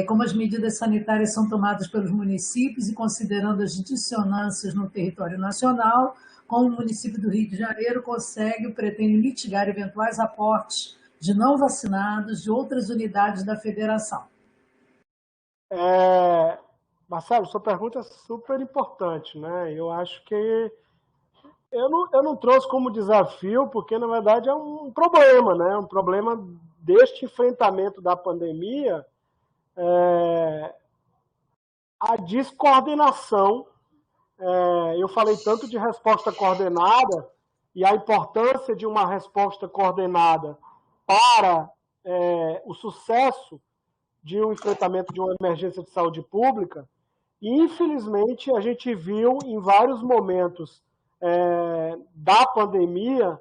Como as medidas sanitárias são tomadas pelos municípios e considerando as dissonâncias no território nacional, como o município do Rio de Janeiro consegue ou pretende mitigar eventuais aportes de não vacinados de outras unidades da federação? Marcelo, sua pergunta é super importante, né? Eu acho que eu não trouxe como desafio, porque na verdade é um problema, né? Um problema deste enfrentamento da pandemia, a descoordenação. Eu falei tanto de resposta coordenada e a importância de uma resposta coordenada para o sucesso de um enfrentamento de uma emergência de saúde pública. E, infelizmente, a gente viu em vários momentos da pandemia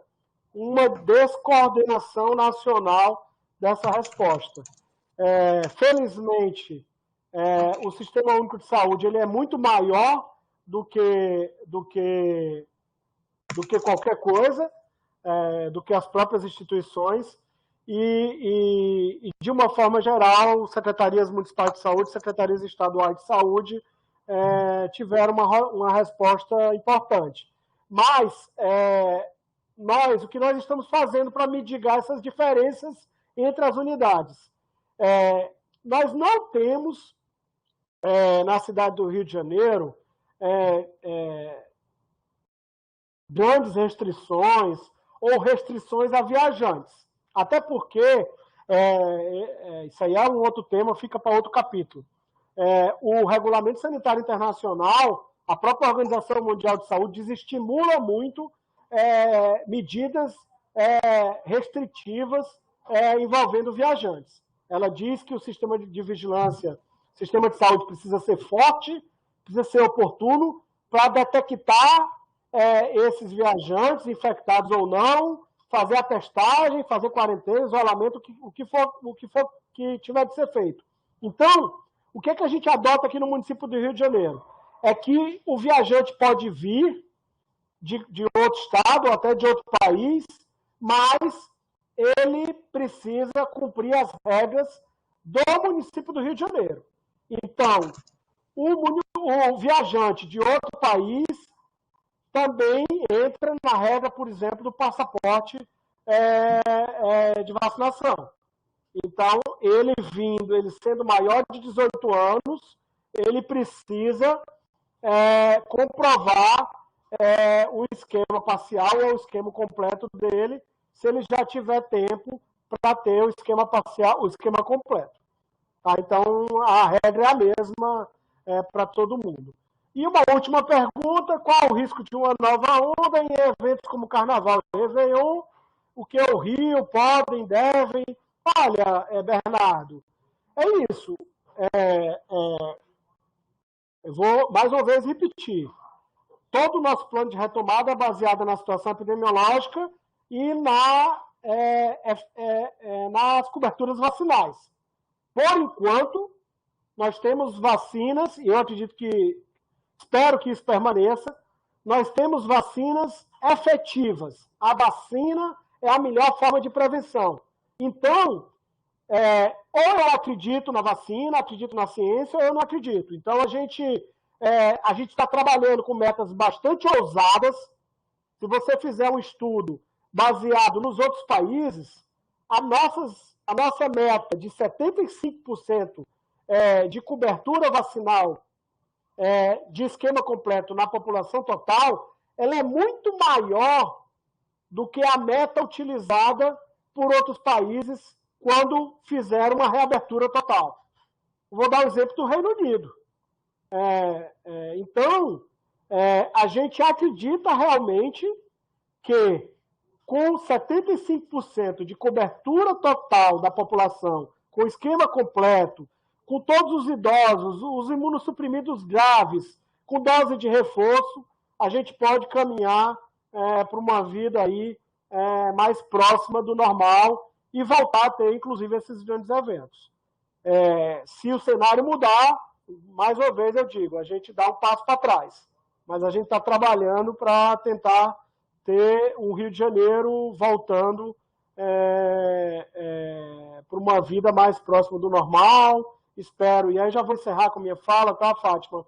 uma descoordenação nacional dessa resposta. Felizmente, o Sistema Único de Saúde ele é muito maior do que qualquer coisa, do que as próprias instituições, e de uma forma geral, secretarias municipais de saúde, secretarias estaduais de saúde tiveram uma resposta importante. Mas o que nós estamos fazendo para mitigar essas diferenças entre as unidades? Nós não temos, na cidade do Rio de Janeiro, grandes restrições ou restrições a viajantes. Até porque, isso aí é um outro tema, fica para outro capítulo. O Regulamento Sanitário Internacional, a própria Organização Mundial de Saúde, desestimula muito medidas restritivas envolvendo viajantes. Ela diz que o sistema de vigilância, o sistema de saúde precisa ser forte, precisa ser oportuno para detectar esses viajantes, infectados ou não, fazer a testagem, fazer quarentena, isolamento, o que tiver de ser feito. Então, o que a gente adota aqui no município do Rio de Janeiro? É que o viajante pode vir de outro estado ou até de outro país, mas ele precisa cumprir as regras do município do Rio de Janeiro. Então, o viajante de outro país também entra na regra, por exemplo, do passaporte de vacinação. Então, ele sendo maior de 18 anos, ele precisa comprovar o esquema parcial ou o esquema completo dele, se ele já tiver tempo para ter o esquema parcial, o esquema completo. Tá? Então, a regra é a mesma para todo mundo. E uma última pergunta, qual o risco de uma nova onda em eventos como Carnaval e Réveillon? O que o Rio podem, devem? Olha, Bernardo, é isso. Eu vou mais uma vez repetir. Todo o nosso plano de retomada é baseado na situação epidemiológica e nas coberturas vacinais. Por enquanto, nós temos vacinas, e eu acredito que, espero que isso permaneça, nós temos vacinas efetivas. A vacina é a melhor forma de prevenção. Então, ou eu acredito na vacina, acredito na ciência, ou eu não acredito. Então, a gente está trabalhando com metas bastante ousadas. Se você fizer um estudo baseado nos outros países, a nossa meta de 75% de cobertura vacinal de esquema completo na população total, ela é muito maior do que a meta utilizada por outros países quando fizeram uma reabertura total. Vou dar o exemplo do Reino Unido. Então, a gente acredita realmente que com 75% de cobertura total da população, com esquema completo, com todos os idosos, os imunossuprimidos graves, com dose de reforço, a gente pode caminhar para uma vida aí mais próxima do normal e voltar a ter, inclusive, esses grandes eventos. Se o cenário mudar, mais uma vez eu digo, a gente dá um passo para trás, mas a gente está trabalhando para tentar ter um Rio de Janeiro voltando para uma vida mais próxima do normal. Espero, e aí já vou encerrar com a minha fala, tá, Fátima?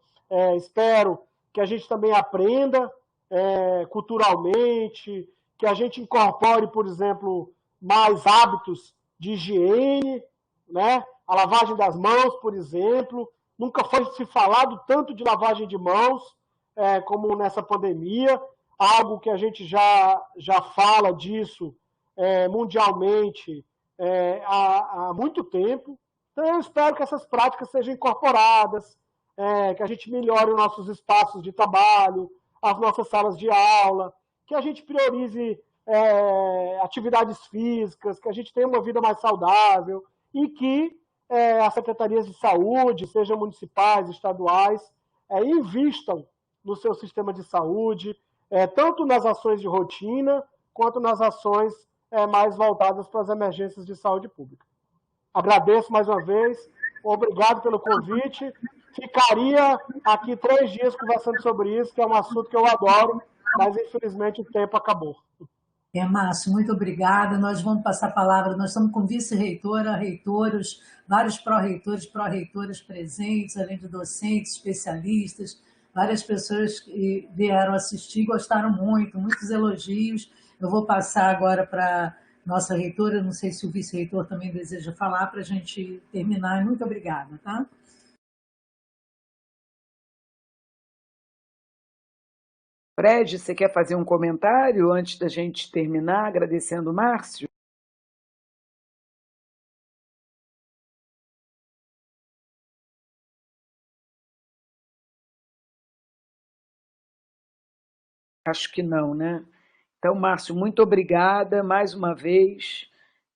Espero que a gente também aprenda culturalmente, que a gente incorpore, por exemplo, mais hábitos de higiene, né? A lavagem das mãos, por exemplo. Nunca foi se falado tanto de lavagem de mãos como nessa pandemia, algo que a gente já fala disso mundialmente há muito tempo. Então, eu espero que essas práticas sejam incorporadas, que a gente melhore os nossos espaços de trabalho, as nossas salas de aula, que a gente priorize atividades físicas, que a gente tenha uma vida mais saudável e que as secretarias de saúde, sejam municipais, estaduais, invistam no seu sistema de saúde, tanto nas ações de rotina, quanto nas ações mais voltadas para as emergências de saúde pública. Agradeço mais uma vez, obrigado pelo convite. Ficaria aqui 3 dias conversando sobre isso, que é um assunto que eu adoro, mas infelizmente o tempo acabou. Márcio, muito obrigada. Nós vamos passar a palavra, nós estamos com vice-reitora, reitores, vários pró-reitores, pró-reitoras presentes, além de docentes, especialistas, várias pessoas que vieram assistir, gostaram muito, muitos elogios. Eu vou passar agora para nossa reitora, não sei se o vice-reitor também deseja falar, para a gente terminar. Muito obrigada, tá? Fred, você quer fazer um comentário antes da gente terminar, agradecendo o Márcio? Acho que não, né? Então, Márcio, muito obrigada mais uma vez.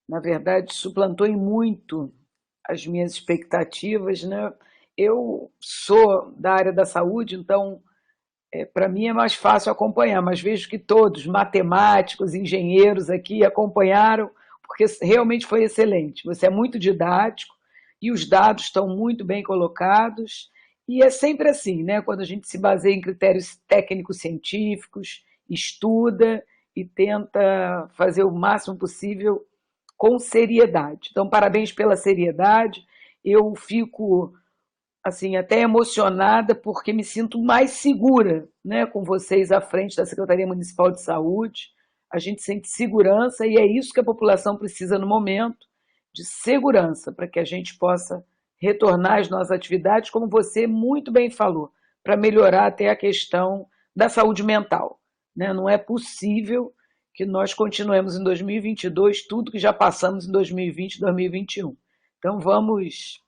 Na verdade, suplantou em muito as minhas expectativas, né? Eu sou da área da saúde, então para mim é mais fácil acompanhar, mas vejo que todos, matemáticos, engenheiros aqui, acompanharam, porque realmente foi excelente. Você é muito didático e os dados estão muito bem colocados, e é sempre assim, né? Quando a gente se baseia em critérios técnicos científicos, estuda e tenta fazer o máximo possível com seriedade. Então, parabéns pela seriedade. Eu fico assim, até emocionada, porque me sinto mais segura, né, com vocês à frente da Secretaria Municipal de Saúde. A gente sente segurança e é isso que a população precisa no momento, de segurança, para que a gente possa retornar às nossas atividades, como você muito bem falou, para melhorar até a questão da saúde mental, né? Não é possível que nós continuemos em 2022 tudo que já passamos em 2020 e 2021. Então vamos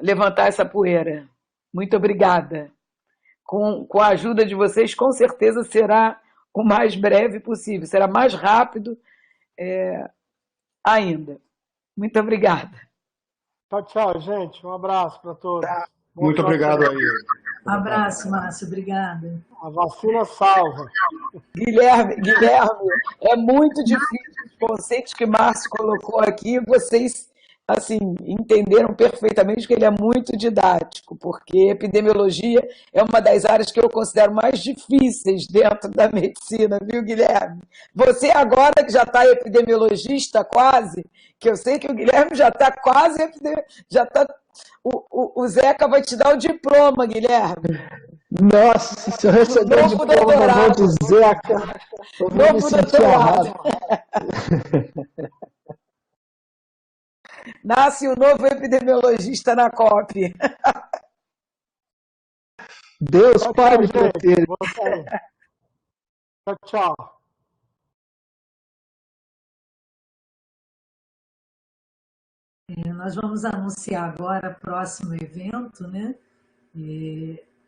levantar essa poeira. Muito obrigada. Com a ajuda de vocês, com certeza será o mais breve possível, será mais rápido ainda. Muito obrigada. Tchau, tchau, gente. Um abraço para todos. Muito obrigado aí. Abraço, Márcio. Obrigada. A vacina salva. Guilherme, é muito difícil os conceitos que Márcio colocou aqui, vocês assim, entenderam perfeitamente que ele é muito didático, porque epidemiologia é uma das áreas que eu considero mais difíceis dentro da medicina, viu, Guilherme? Você agora que já está epidemiologista quase, que eu sei que o Guilherme já está quase já tá, o Zeca vai te dar o diploma, Guilherme. Nossa, se eu receber o diploma da mão do Zeca, eu vou me sentir honrado. Nasce o novo epidemiologista na COP. Deus, Pai, me proteja. Tchau, tchau. Nós vamos anunciar agora o próximo evento, né?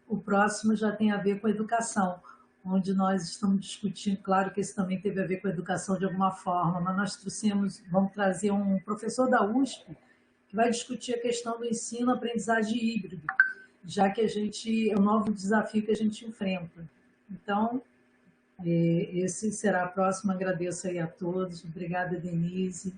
O próximo já tem a ver com a educação, onde nós estamos discutindo, claro que esse também teve a ver com a educação de alguma forma, mas nós vamos trazer um professor da USP que vai discutir a questão do ensino-aprendizagem híbrido, já que é um novo desafio que a gente enfrenta. Então, esse será o próximo. Agradeço aí a todos. Obrigada, Denise.